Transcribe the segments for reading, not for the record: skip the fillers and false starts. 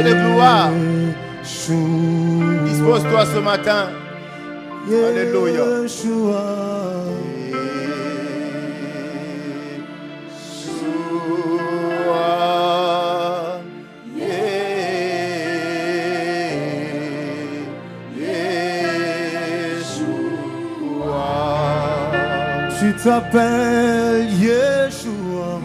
de gloire. Dispose-toi ce matin. Alléluia. Tu t'appelles Yeshua.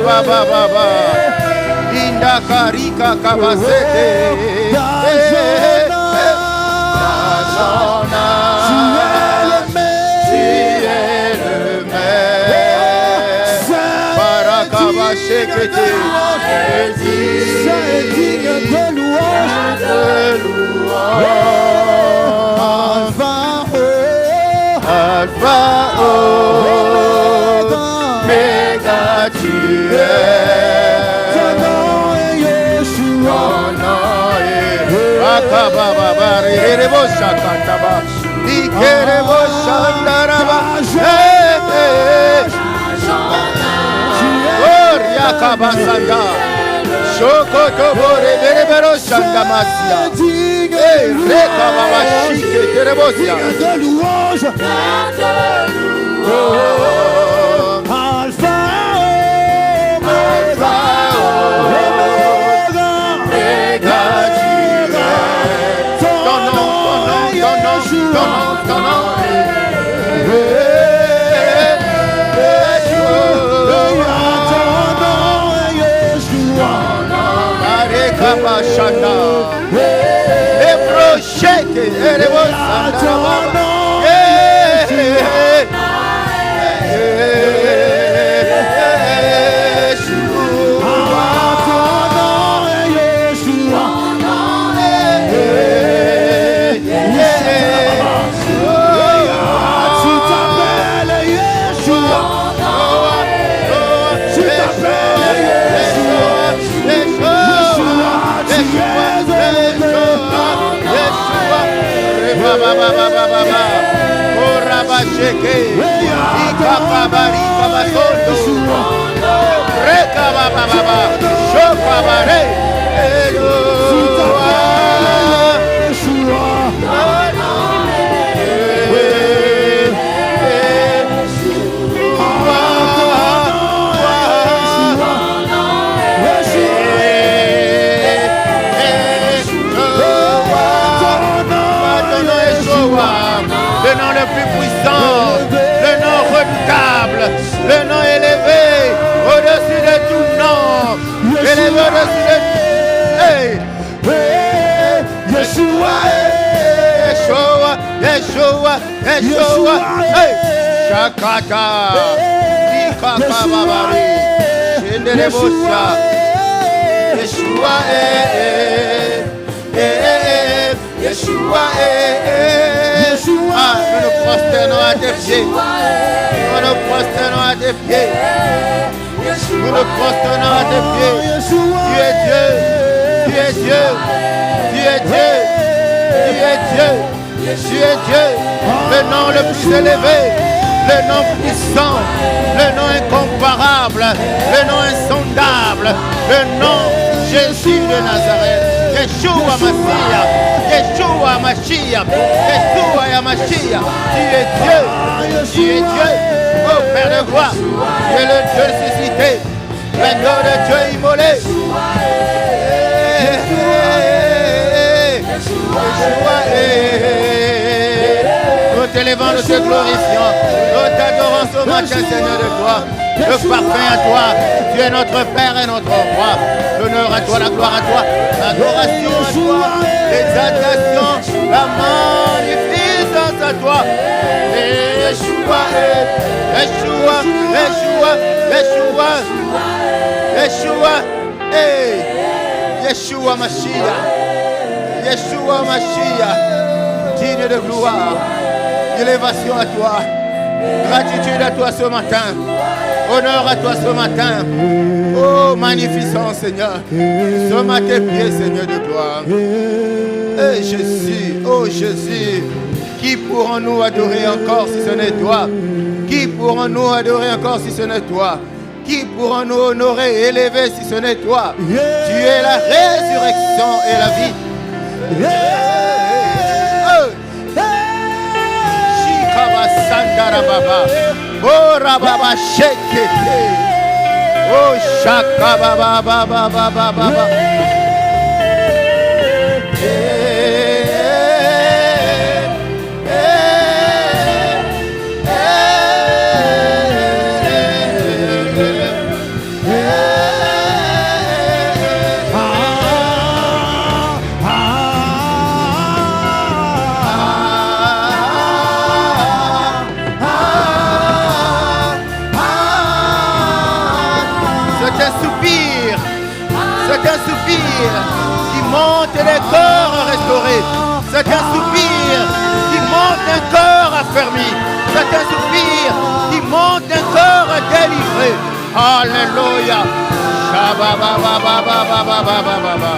Baba baba Linda Karika Kabasete Dajona Tu es le maire Barakaba Shekete C'est digne de louange Alpha Omega tu es. Ton nom est Yeshua. Ton nom est Akababa Rebo Shakataba Ikerebo Shandaraba Oria Kabasanda Shokotobo Rebero Shandamasia Rekababa Shike Terebosia de louange. Le nom le plus puissant, le nom redoutable, le nom élevé au-dessus de tout nom, élevé au-dessus de tout. Hey! Yeshua, Yeshua, Yeshua, Yeshua, hey! Shakata, Ikaka Babari, Shenderebosha, Yeshua, Yeshua, ah, nous nous prosternons à tes pieds. Nous nous prosternons à tes pieds. Nous nous prosternons à tes pieds. Tu es Dieu. Tu es Dieu. Tu es Dieu. Tu es Dieu. Tu es Dieu. Le nom le plus élevé. Le nom puissant. Le nom incomparable. Le nom insondable. Le nom Jésus de Nazareth. Yeshua Mashiach. Yeshua Mashiach. Yeshua Yamashiach. Tu es Dieu. Tu es Dieu. Oh Père de gloire. Tu es le Dieu suscité. L'agneau de Dieu immolé. Nous t'élevons, nous te glorifions. Nous t'adorons ce matin, Seigneur de gloire. Le parfum à toi. Tu es notre Père et notre Roi. L'honneur à toi, la gloire à toi. L'adoration à toi. L'exaltation, la magnificence à toi. Yeshua, Yeshua, Yeshua, Yeshua, Yeshua, Yeshua Mashiach. Yeshua Mashiach, digne de gloire, élévation à toi, gratitude à toi ce matin, honneur à toi ce matin. Oh, magnificent Seigneur, sommes à tes pieds, Seigneur de gloire. Et Jésus, oh Jésus, qui pourrons-nous adorer encore si ce n'est toi? Qui pourrons-nous adorer encore si ce n'est toi? Qui pourrons-nous honorer et élever si ce n'est toi? Tu es la résurrection et la vie. Shikaba Sandara Baba. Oh Rababa Shekete. Oh Shaka Baba Baba Baba Baba. Qui monte les corps restaurés. C'est un soupir qui monte un corps affermi. C'est un soupir qui monte un corps délivré. Alléluia. Shabba-ba-ba-ba-ba-ba-ba-ba-ba-ba.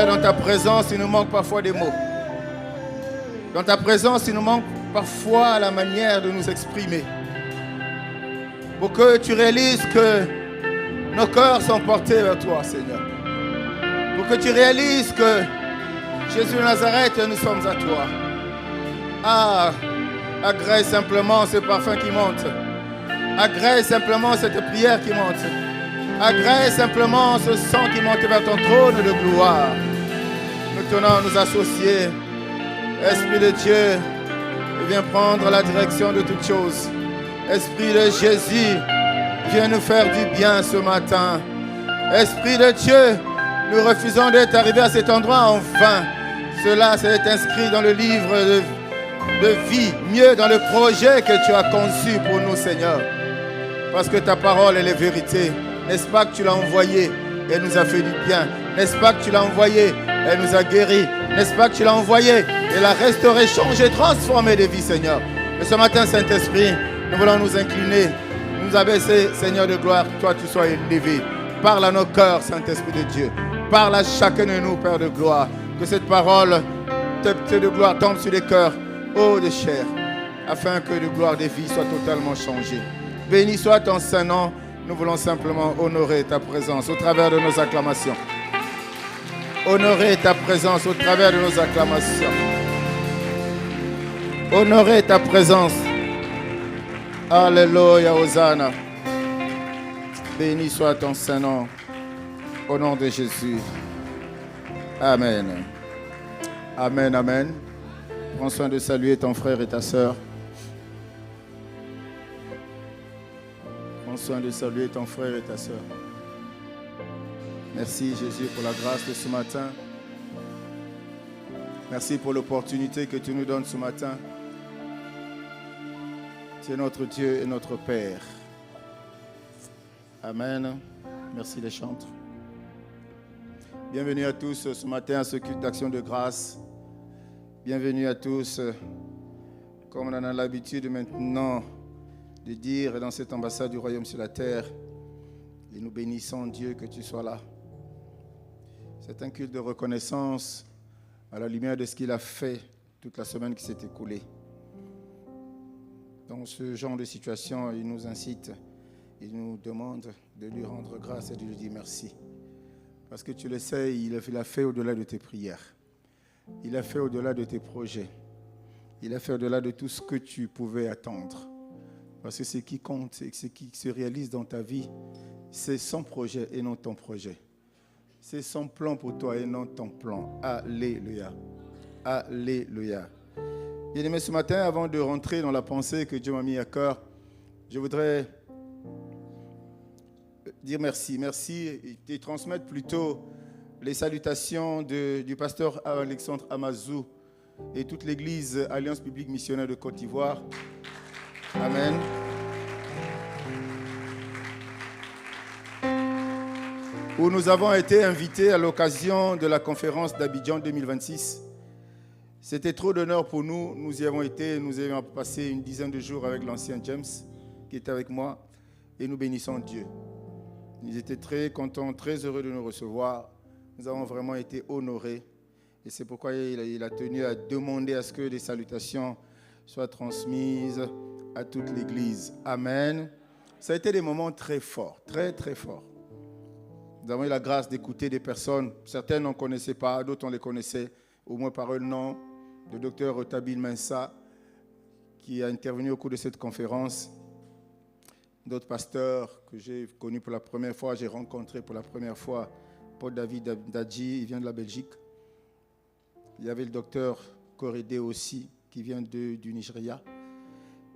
Dans ta présence, il nous manque parfois des mots. Dans ta présence, il nous manque parfois la manière de nous exprimer. Pour que tu réalises que nos cœurs sont portés vers toi, Seigneur. Pour que tu réalises que Jésus de Nazareth, nous sommes à toi. Ah, agrée simplement ce parfum qui monte. Agrée simplement cette prière qui monte. Agrée simplement ce sang qui monte vers ton trône de gloire. Nous tenons à nous associer. Esprit de Dieu, viens prendre la direction de toutes choses. Esprit de Jésus, viens nous faire du bien ce matin. Esprit de Dieu, nous refusons d'être arrivés à cet endroit en vain. Cela s'est inscrit dans le livre de vie, mieux dans le projet que tu as conçu pour nous, Seigneur. Parce que ta parole est la vérité. N'est-ce pas que tu l'as envoyée? Elle nous a fait du bien. N'est-ce pas que tu l'as envoyée? Elle nous a guéris. N'est-ce pas que tu l'as envoyée? Elle a restauré, changé, transformé des vies, Seigneur. Et ce matin, Saint-Esprit, nous voulons nous incliner, nous abaisser, Seigneur de gloire, toi tu sois élevé. Parle à nos cœurs, Saint-Esprit de Dieu. Parle à chacun de nous, Père de gloire. Que cette parole de gloire tombe sur les cœurs, ô de chair, afin que de gloire des vies soit totalement changée. Béni soit ton Saint-Nom. Nous voulons simplement honorer ta présence au travers de nos acclamations. Honorer ta présence au travers de nos acclamations. Honorer ta présence. Alléluia, Hosanna. Béni soit ton Saint-Nom. Au nom de Jésus. Amen. Amen, amen. Prends soin de saluer ton frère et ta sœur. Prends soin de saluer ton frère et ta sœur. Merci Jésus pour la grâce de ce matin. Merci pour l'opportunité que tu nous donnes ce matin Tu es notre Dieu et notre Père. Amen. Merci les chantres. Bienvenue à tous ce matin à ce culte d'action de grâce. Bienvenue à tous. Comme on en a l'habitude maintenant de dire dans cette ambassade du royaume sur la terre, et nous bénissons Dieu que tu sois là. C'est un culte de reconnaissance à la lumière de ce qu'il a fait toute la semaine qui s'est écoulée. Dans ce genre de situation, il nous incite, il nous demande de lui rendre grâce et de lui dire merci. Parce que tu le sais, il a fait au-delà de tes prières. Il a fait au-delà de tes projets. Il a fait au-delà de tout ce que tu pouvais attendre. Parce que ce qui compte et ce qui se réalise dans ta vie, c'est son projet et non ton projet. C'est son plan pour toi et non ton plan. Alléluia. Alléluia. Bien-aimés, ce matin, avant de rentrer dans la pensée que Dieu m'a mis à cœur, je voudrais dire merci. Merci et transmettre plutôt les salutations du pasteur Alexandre Amazou et toute l'église Alliance Biblique Missionnaire de Côte d'Ivoire. Amen. Où nous avons été invités à l'occasion de la conférence d'Abidjan 2026. C'était trop d'honneur pour nous. Nous y avons été, nous avons passé une dizaine de jours avec l'ancien James qui était avec moi et nous bénissons Dieu. Ils étaient très contents, très heureux de nous recevoir. Nous avons vraiment été honorés et c'est pourquoi il a tenu à demander à ce que des salutations soient transmises à toute l'Église. Amen. Ça a été des moments très forts, très très forts. Nous avons eu la grâce d'écouter des personnes, certaines on ne connaissait pas, d'autres on les connaissait, au moins par un nom, le docteur Otabil Mensa, qui a intervenu au cours de cette conférence. D'autres pasteurs que j'ai connus pour la première fois, j'ai rencontré pour la première fois Paul David Dadji, il vient de la Belgique. Il y avait le docteur Korédé aussi, qui vient du Nigeria.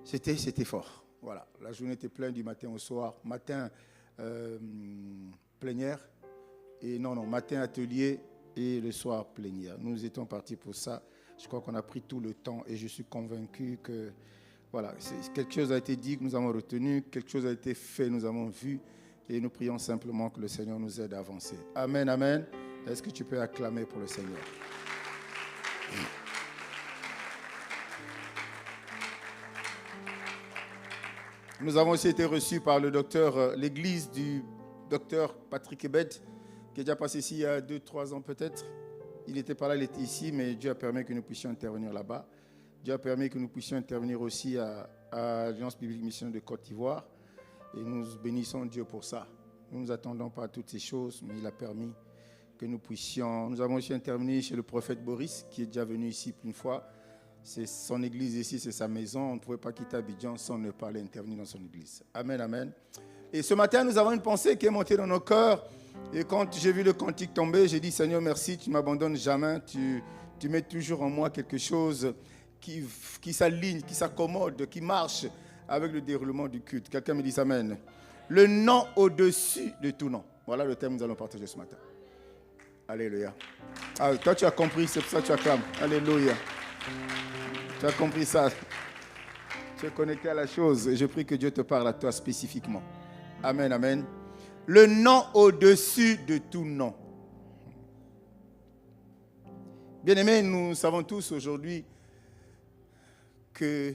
C'était fort. Voilà, la journée était pleine du matin au soir. Matin, plénière. Et matin atelier et le soir plénière. Nous étions partis pour ça. Je crois qu'on a pris tout le temps et je suis convaincu que voilà, quelque chose a été dit, que nous avons retenu, quelque chose a été fait, nous avons vu et nous prions simplement que le Seigneur nous aide à avancer. Amen, amen. Est-ce que tu peux acclamer pour le Seigneur? Nous avons aussi été reçus par l'église du docteur Patrick Ebed, qui est déjà passé ici il y a 2-3 ans peut-être. Il n'était pas là, il était ici, mais Dieu a permis que nous puissions intervenir là-bas. Dieu a permis que nous puissions intervenir aussi à l'Alliance Biblique Missionnaire de Côte d'Ivoire. Et nous bénissons Dieu pour ça. Nous ne nous attendons pas à toutes ces choses, mais il a permis que nous puissions. Nous avons aussi intervenu chez le prophète Boris, qui est déjà venu ici une fois. C'est son église ici, c'est sa maison. On ne pouvait pas quitter Abidjan sans ne pas aller intervenir dans son église. Amen, amen. Et ce matin, nous avons une pensée qui est montée dans nos cœurs. Et quand j'ai vu le cantique tomber, j'ai dit, Seigneur, merci, tu ne m'abandonnes jamais. Tu mets toujours en moi quelque chose qui s'aligne, qui s'accommode, qui marche avec le déroulement du culte. Quelqu'un me dit amen. Le nom au-dessus de tout nom. Voilà le thème que nous allons partager ce matin. Alléluia. Ah, toi, tu as compris, c'est pour ça que tu acclames. Alléluia. Tu as compris ça. Tu es connecté à la chose. Et je prie que Dieu te parle à toi spécifiquement. Amen, amen. Le nom au-dessus de tout nom. Bien-aimés, nous savons tous aujourd'hui que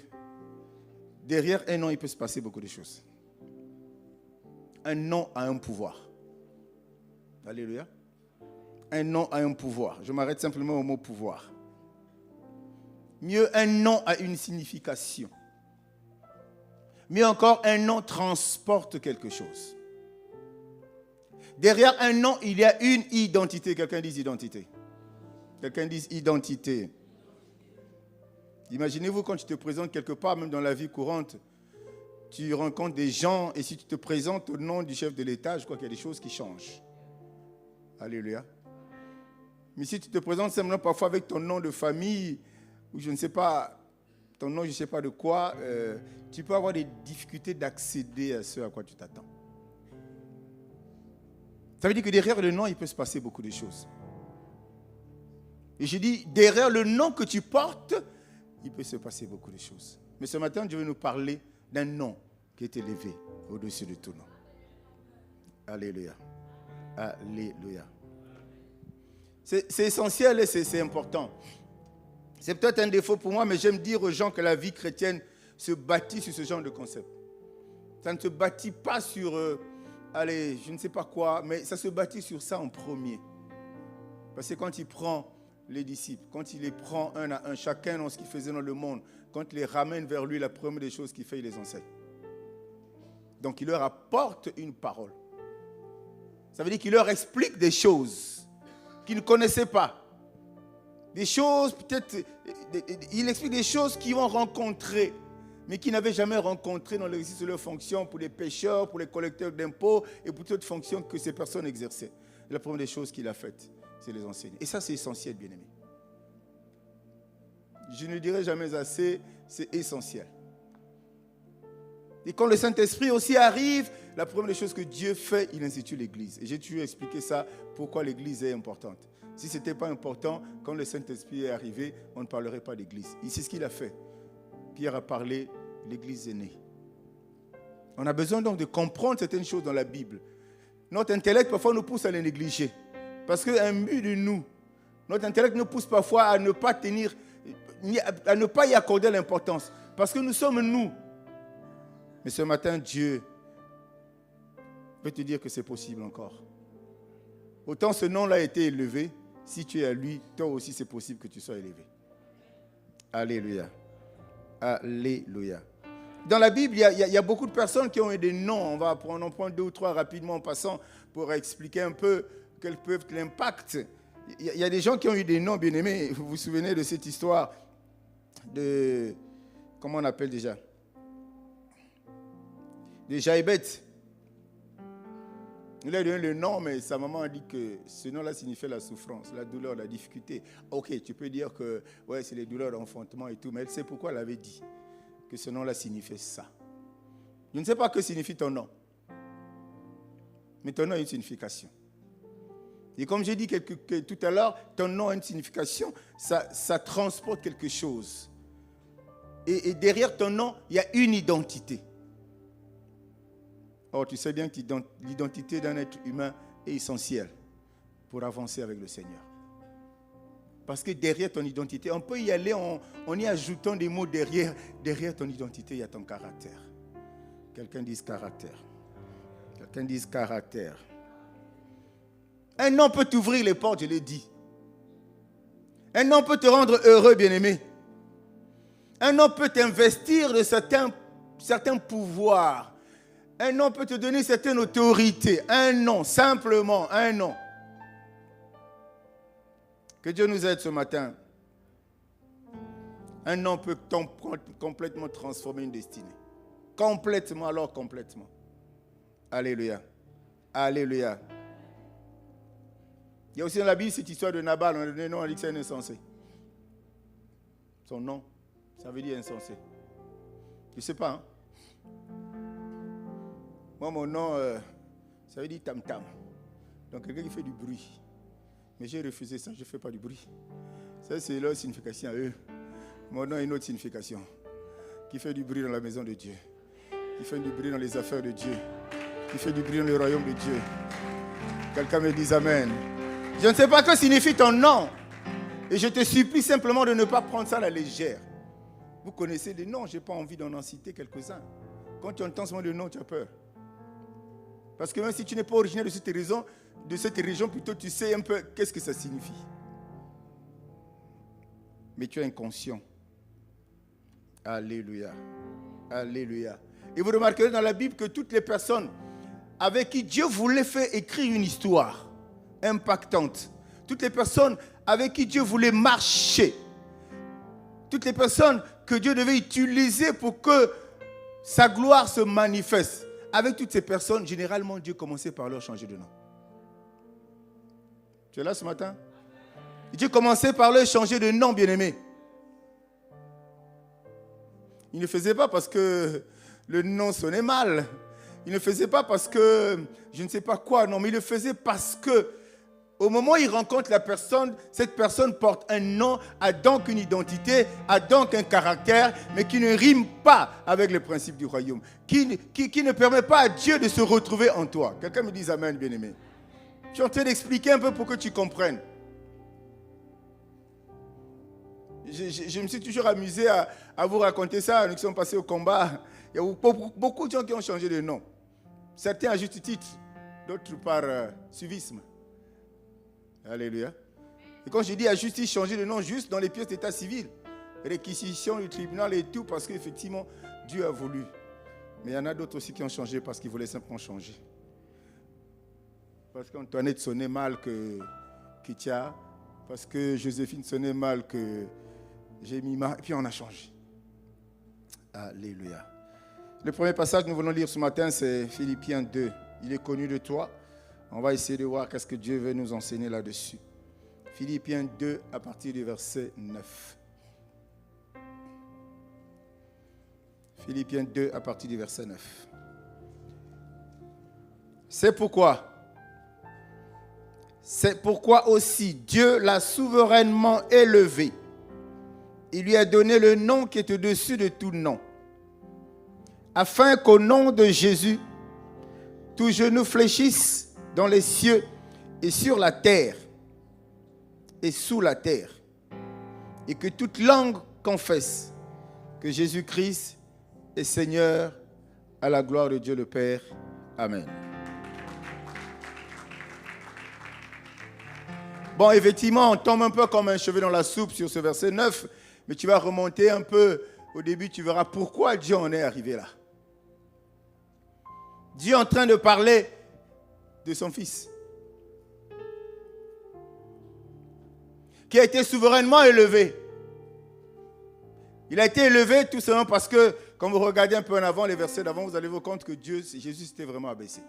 derrière un nom, il peut se passer beaucoup de choses. Un nom a un pouvoir. Alléluia. Un nom a un pouvoir. Je m'arrête simplement au mot pouvoir. Mieux, un nom a une signification. Mieux encore, un nom transporte quelque chose. Derrière un nom, il y a une identité. Quelqu'un dit identité. Quelqu'un dit identité. Imaginez-vous quand tu te présentes quelque part, même dans la vie courante, tu rencontres des gens et si tu te présentes au nom du chef de l'État, je crois qu'il y a des choses qui changent. Alléluia. Mais si tu te présentes simplement parfois avec ton nom de famille, ou je ne sais pas, ton nom je ne sais pas de quoi, tu peux avoir des difficultés d'accéder à ce à quoi tu t'attends. Ça veut dire que derrière le nom, il peut se passer beaucoup de choses. Et je dis, derrière le nom que tu portes, il peut se passer beaucoup de choses. Mais ce matin, je vais nous parler d'un nom qui est élevé au-dessus de tout nom. Alléluia. Alléluia. C'est essentiel et c'est important. C'est peut-être un défaut pour moi, mais j'aime dire aux gens que la vie chrétienne se bâtit sur ce genre de concept. Ça ne se bâtit pas sur, je ne sais pas quoi, mais ça se bâtit sur ça en premier. Parce que quand il prend les disciples, quand il les prend un à un, chacun dans ce qu'il faisait dans le monde, quand il les ramène vers lui, la première des choses qu'il fait, il les enseigne. Donc il leur apporte une parole. Ça veut dire qu'il leur explique des choses qu'ils ne connaissaient pas. Des choses, peut-être, il explique des choses qu'ils vont rencontrer, mais qu'ils n'avaient jamais rencontrées dans l'exercice de leur fonction pour les pêcheurs, pour les collecteurs d'impôts et pour toutes fonctions que ces personnes exerçaient. Et la première des choses qu'il a faites, c'est les enseigner. Et ça, c'est essentiel, bien-aimés. Je ne dirai jamais assez, c'est essentiel. Et quand le Saint-Esprit aussi arrive, la première des choses que Dieu fait, il institue l'Église. Et j'ai toujours expliqué ça, pourquoi l'Église est importante. Si ce n'était pas important, quand le Saint-Esprit est arrivé, on ne parlerait pas d'Église. Et c'est ce qu'il a fait. Pierre a parlé, l'Église est née. On a besoin donc de comprendre certaines choses dans la Bible. Notre intellect, parfois, nous pousse à les négliger. Parce qu'un but de nous, notre intellect nous pousse parfois à ne pas tenir, à ne pas y accorder l'importance. Parce que nous sommes nous. Mais ce matin, Dieu peut te dire que c'est possible encore. Autant ce nom-là a été élevé, si tu es à lui, toi aussi c'est possible que tu sois élevé. Alléluia. Alléluia. Dans la Bible, il y a beaucoup de personnes qui ont eu des noms. On va en prendre 2 ou 3 rapidement en passant pour expliquer un peu quel peut être l'impact. Il y a des gens qui ont eu des noms, bien aimés. Vous vous souvenez de cette histoire de... Comment on appelle déjà? De Jaïbet. Il a donné le nom, mais sa maman a dit que ce nom-là signifiait la souffrance, la douleur, la difficulté. Ok, tu peux dire que ouais, c'est les douleurs d'enfantement et tout, mais elle sait pourquoi elle avait dit que ce nom-là signifiait ça. Je ne sais pas que signifie ton nom, mais ton nom a une signification. Et comme j'ai dit tout à l'heure, ton nom a une signification, ça transporte quelque chose. Et derrière ton nom, il y a une identité. Or, tu sais bien que l'identité d'un être humain est essentielle pour avancer avec le Seigneur. Parce que derrière ton identité, on peut y aller en y ajoutant des mots derrière. Derrière ton identité, il y a ton caractère. Quelqu'un dise caractère. Quelqu'un dise caractère. Un nom peut t'ouvrir les portes, je l'ai dit. Un nom peut te rendre heureux, bien-aimé. Un nom peut t'investir de certains pouvoirs. Un nom peut te donner certaines autorités. Un nom, simplement un nom. Que Dieu nous aide ce matin. Un nom peut complètement transformer une destinée. Complètement, alors complètement. Alléluia. Alléluia. Il y a aussi dans la Bible cette histoire de Nabal. On a donné le nom, on a dit que c'est un insensé. Son nom, ça veut dire insensé. Je ne sais pas, hein? Moi, mon nom, ça veut dire tam-tam. Donc, quelqu'un qui fait du bruit. Mais j'ai refusé ça, je ne fais pas du bruit. Ça, c'est leur signification à eux. Mon nom a une autre signification. Qui fait du bruit dans la maison de Dieu. Qui fait du bruit dans les affaires de Dieu. Qui fait du bruit dans le royaume de Dieu. Quelqu'un me dise Amen. Je ne sais pas que signifie ton nom. Et je te supplie simplement de ne pas prendre ça à la légère. Vous connaissez des noms, je n'ai pas envie d'en citer quelques-uns. Quand tu entends ce mot de nom, tu as peur. Parce que même si tu n'es pas originaire de cette région, plutôt tu sais un peu qu'est-ce que ça signifie. Mais tu es inconscient. Alléluia. Alléluia. Et vous remarquerez dans la Bible que toutes les personnes avec qui Dieu voulait faire écrire une histoire impactante, toutes les personnes avec qui Dieu voulait marcher, toutes les personnes que Dieu devait utiliser pour que sa gloire se manifeste, avec toutes ces personnes, généralement, Dieu commençait par leur changer de nom. Tu es là ce matin? Dieu commençait par leur changer de nom, bien-aimé. Il ne faisait pas parce que le nom sonnait mal. Il ne faisait pas parce que je ne sais pas quoi. Non, mais il le faisait parce que Au moment où il rencontre la personne, cette personne porte un nom, a donc une identité, a donc un caractère, mais qui ne rime pas avec les principes du royaume, qui ne permet pas à Dieu de se retrouver en toi. Quelqu'un me dit amen, bien-aimé. Je suis en train d'expliquer un peu pour que tu comprennes. Je me suis toujours amusé à vous raconter ça. Nous sommes passés au combat. Il y a beaucoup de gens qui ont changé de nom. Certains à juste titre, d'autres par suivisme. Alléluia. Et quand je dis à justice, changer de nom juste dans les pièces d'état civil, réquisition du tribunal et tout, parce qu'effectivement, Dieu a voulu. Mais il y en a d'autres aussi qui ont changé parce qu'ils voulaient simplement changer. Parce qu'Antoinette sonnait mal que Kitia, parce que Joséphine sonnait mal que Jémima, et puis on a changé. Alléluia. Le premier passage que nous voulons lire ce matin, c'est Philippiens 2. Il est connu de toi. On va essayer de voir qu'est-ce que Dieu veut nous enseigner là-dessus. Philippiens 2 à partir du verset 9. Philippiens 2 à partir du verset 9. C'est pourquoi aussi Dieu l'a souverainement élevé. Il lui a donné le nom qui est au-dessus de tout nom. Afin qu'au nom de Jésus, tout genou fléchisse dans les cieux et sur la terre et sous la terre, et que toute langue confesse que Jésus-Christ est Seigneur, à la gloire de Dieu le Père. Amen. Bon, effectivement, on tombe un peu comme un cheveu dans la soupe sur ce verset 9, mais tu vas remonter un peu. Au début, tu verras pourquoi Dieu en est arrivé là. Dieu est en train de parler de son Fils, qui a été souverainement élevé. Il a été élevé tout simplement parce que, quand vous regardez un peu en avant, les versets d'avant, vous allez vous rendre compte que Jésus s'était vraiment abaissé.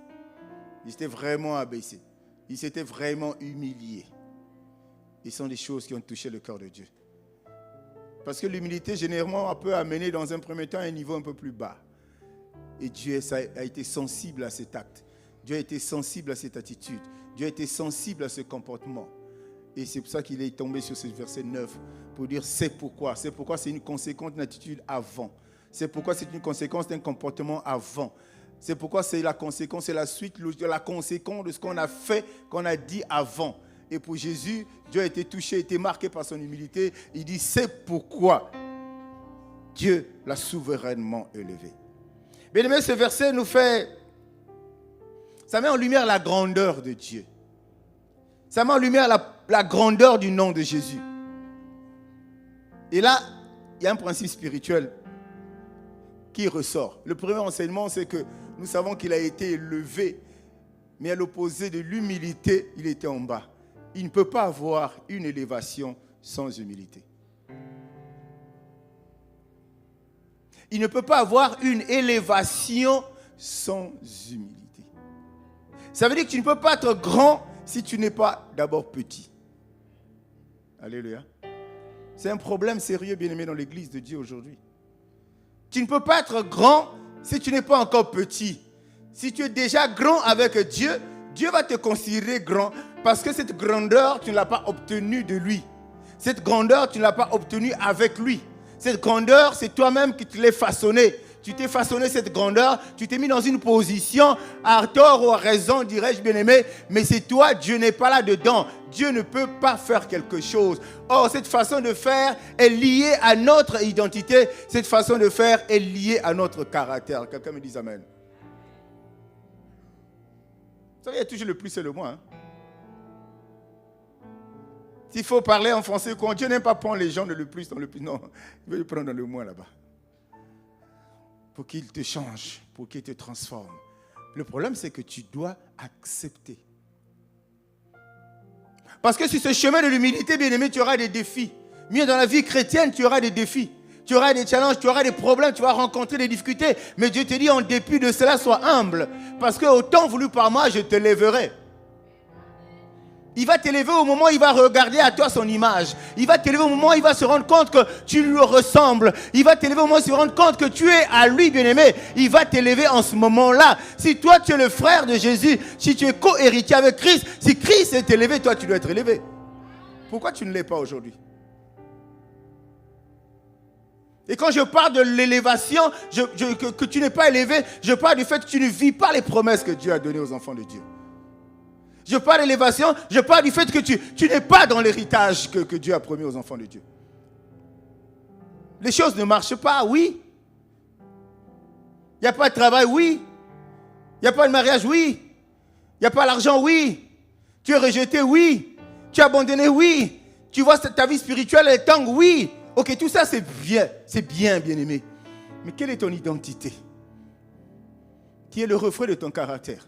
Il s'était vraiment abaissé. Il s'était vraiment humilié. Et ce sont des choses qui ont touché le cœur de Dieu. Parce que l'humilité, généralement, peut amener dans un premier temps à un niveau un peu plus bas. Et Dieu a été sensible à cet acte. Dieu a été sensible à cette attitude. Dieu a été sensible à ce comportement. Et c'est pour ça qu'il est tombé sur ce verset 9 pour dire c'est pourquoi. C'est pourquoi c'est une conséquence d'une attitude avant. C'est pourquoi c'est une conséquence d'un comportement avant. C'est pourquoi c'est la conséquence, c'est la suite, la conséquence de ce qu'on a fait, qu'on a dit avant. Et pour Jésus, Dieu a été touché, a été marqué par son humilité. Il dit c'est pourquoi Dieu l'a souverainement élevé. Bien aimé, ce verset ça met en lumière la grandeur de Dieu. Ça met en lumière la grandeur du nom de Jésus. Et là, il y a un principe spirituel qui ressort. Le premier enseignement, c'est que nous savons qu'il a été élevé, mais à l'opposé de l'humilité, il était en bas. Il ne peut pas avoir une élévation sans humilité. Il ne peut pas avoir une élévation sans humilité. Ça veut dire que tu ne peux pas être grand si tu n'es pas d'abord petit. Alléluia. C'est un problème sérieux, bien-aimé, dans l'église de Dieu aujourd'hui. Tu ne peux pas être grand si tu n'es pas encore petit. Si tu es déjà grand avec Dieu, Dieu va te considérer grand parce que cette grandeur, tu ne l'as pas obtenue de lui. Cette grandeur, tu ne l'as pas obtenue avec lui. Cette grandeur, c'est toi-même qui te l'as façonné. Tu t'es façonné cette grandeur, tu t'es mis dans une position, à tort ou à raison, dirais-je bien-aimé, mais c'est toi, Dieu n'est pas là-dedans. Dieu ne peut pas faire quelque chose. Or, cette façon de faire est liée à notre identité. Cette façon de faire est liée à notre caractère. Quelqu'un me dit amen. Vous savez, il y a toujours le plus et le moins. S'il faut parler en français, quand Dieu n'aime pas prendre les gens dans le plus, dans le plus, non, il veut les prendre dans le moins là-bas. Pour qu'il te change, pour qu'il te transforme. Le problème, c'est que tu dois accepter. Parce que sur ce chemin de l'humilité, bien-aimé, tu auras des défis. Mieux dans la vie chrétienne, tu auras des défis. Tu auras des challenges, tu auras des problèmes, tu vas rencontrer des difficultés. Mais Dieu te dit, en dépit de cela, sois humble. Parce que autant voulu par moi, je te lèverai. Il va t'élever au moment où il va regarder à toi son image. Il va t'élever au moment où il va se rendre compte que tu lui ressembles. Il va t'élever au moment où il se rendre compte que tu es à lui, bien-aimé. Il va t'élever en ce moment-là. Si toi, tu es le frère de Jésus, si tu es co-héritier avec Christ, si Christ est élevé, toi, tu dois être élevé. Pourquoi tu ne l'es pas aujourd'hui? Et quand je parle de l'élévation, que tu n'es pas élevé, je parle du fait que tu ne vis pas les promesses que Dieu a données aux enfants de Dieu. Je parle d'élévation, je parle du fait que tu n'es pas dans l'héritage que Dieu a promis aux enfants de Dieu. Les choses ne marchent pas, oui. Il n'y a pas de travail, oui. Il n'y a pas de mariage, oui. Il n'y a pas l'argent, oui. Tu es rejeté, oui. Tu es abandonné, oui. Tu vois ta vie spirituelle est tangue, oui. Ok, tout ça c'est bien, bien aimé. Mais quelle est ton identité? Qui est le reflet de ton caractère?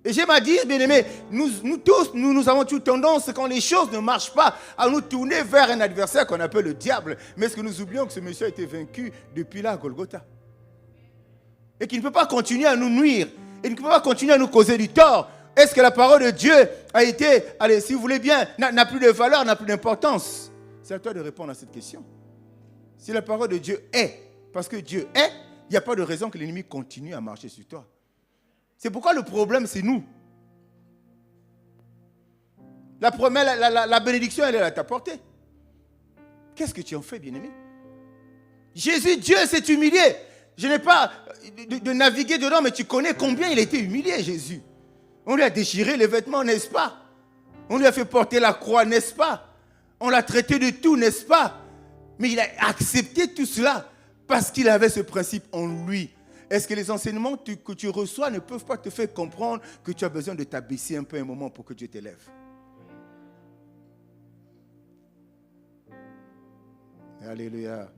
Et j'aime à dire, bien-aimé, nous tous, nous avons toute tendance, quand les choses ne marchent pas, à nous tourner vers un adversaire qu'on appelle le diable. Mais est-ce que nous oublions que ce monsieur a été vaincu depuis là à Golgotha? Et qu'il ne peut pas continuer à nous nuire. Il ne peut pas continuer à nous causer du tort. Est-ce que la parole de Dieu a été, allez, si vous voulez bien, n'a plus de valeur, n'a plus d'importance? C'est à toi de répondre à cette question. Si la parole de Dieu est, parce que Dieu est, il n'y a pas de raison que l'ennemi continue à marcher sur toi. C'est pourquoi le problème, c'est nous. La bénédiction, elle est à ta portée. Qu'est-ce que tu en fais, bien-aimé? Jésus, Dieu s'est humilié. Je n'ai pas de naviguer dedans, mais tu connais combien il a été humilié, Jésus. On lui a déchiré les vêtements, n'est-ce pas? On lui a fait porter la croix, n'est-ce pas? On l'a traité de tout, n'est-ce pas? Mais il a accepté tout cela parce qu'il avait ce principe en lui. Est-ce que les enseignements que tu reçois ne peuvent pas te faire comprendre que tu as besoin de t'abaisser un peu un moment pour que Dieu t'élève? Alléluia.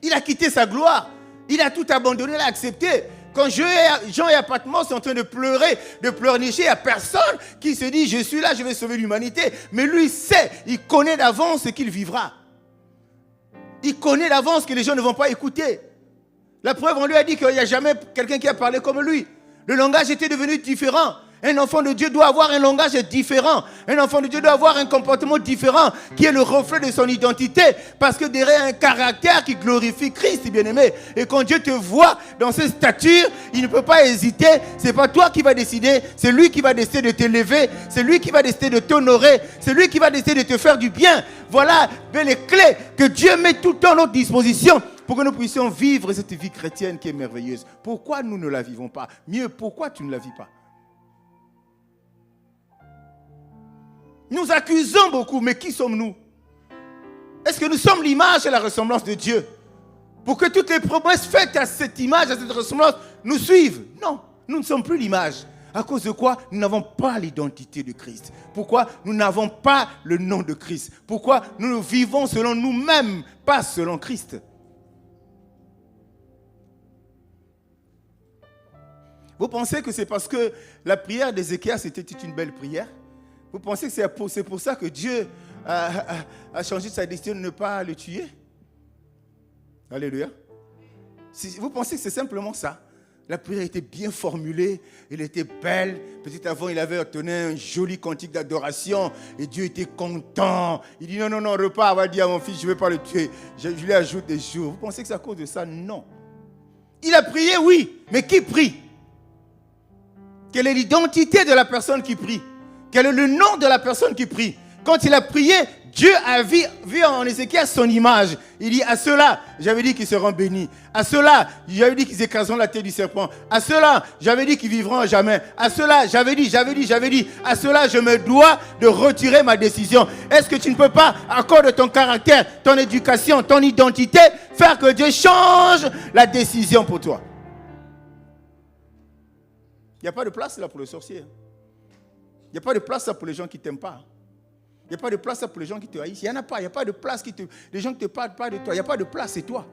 Il a quitté sa gloire. Il a tout abandonné, il a accepté. Quand Jean et Patmos sont en train de pleurer, de pleurnicher, il n'y a personne qui se dit « Je suis là, je vais sauver l'humanité ». Mais lui sait, il connaît d'avance ce qu'il vivra. Il connaît d'avance que les gens ne vont pas écouter. La preuve, on lui a dit qu'il n'y a jamais quelqu'un qui a parlé comme lui. Le langage était devenu différent. Un enfant de Dieu doit avoir un langage différent. Un enfant de Dieu doit avoir un comportement différent qui est le reflet de son identité. Parce que derrière un caractère qui glorifie Christ, bien-aimé. Et quand Dieu te voit dans cette stature, il ne peut pas hésiter. Ce n'est pas toi qui vas décider. C'est lui qui va décider de t'élever. C'est lui qui va décider de t'honorer. C'est lui qui va décider de te faire du bien. Voilà les clés que Dieu met tout le temps à notre disposition pour que nous puissions vivre cette vie chrétienne qui est merveilleuse. Pourquoi nous ne la vivons pas? Mieux, pourquoi tu ne la vis pas? Nous accusons beaucoup, mais qui sommes-nous? Est-ce que nous sommes l'image et la ressemblance de Dieu? Pour que toutes les promesses faites à cette image, à cette ressemblance, nous suivent? Non, nous ne sommes plus l'image. À cause de quoi? Nous n'avons pas l'identité de Christ. Pourquoi? Nous n'avons pas le nom de Christ. Pourquoi? Nous vivons selon nous-mêmes, pas selon Christ. Vous pensez que c'est parce que la prière d'Ézéchias était une belle prière? Vous pensez que c'est pour ça que Dieu a changé sa décision de ne pas le tuer? Alléluia. Vous pensez que c'est simplement ça? La prière était bien formulée, elle était belle. Peut-être avant, il avait obtenu un joli cantique d'adoration et Dieu était content. Il dit non, repars, va dire à mon fils, je ne vais pas le tuer. Je lui ajoute des jours. Vous pensez que c'est à cause de ça? Non. Il a prié, oui, mais qui prie? Quelle est l'identité de la personne qui prie? Quel est le nom de la personne qui prie? Quand il a prié, Dieu a vu en Ézéchias son image. Il dit, à ceux-là, j'avais dit qu'ils seront bénis. À ceux-là, j'avais dit qu'ils écraseront la tête du serpent. À ceux-là, j'avais dit qu'ils vivront jamais. À ceux-là, j'avais dit. À ceux-là, je me dois de retirer ma décision. Est-ce que tu ne peux pas, à cause de ton caractère, ton éducation, ton identité, faire que Dieu change la décision pour toi? Il n'y a pas de place là pour le sorcier. Il n'y a pas de place là pour les gens qui ne t'aiment pas. Il n'y a pas de place là pour les gens qui te haïssent. Il n'y en a pas. Il n'y a pas de place les gens qui ne te parlent pas de toi. Il n'y a pas de place, c'est toi.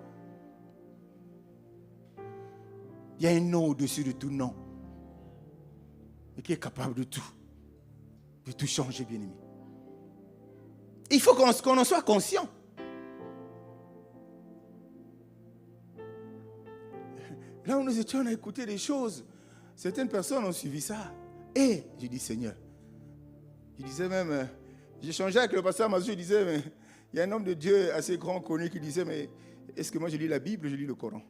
Il y a un nom au-dessus de tout nom. Et qui est capable de tout changer, bien-aimé. Il faut qu'on en soit conscient. Là où nous étions, on a écouté des choses. Certaines personnes ont suivi ça. Et j'ai dit, Seigneur, Il disait même, j'ai changé avec le pasteur Mazou, il disait, mais il y a un homme de Dieu assez grand, connu, qui disait, mais est-ce que moi je lis la Bible, je lis le Coran?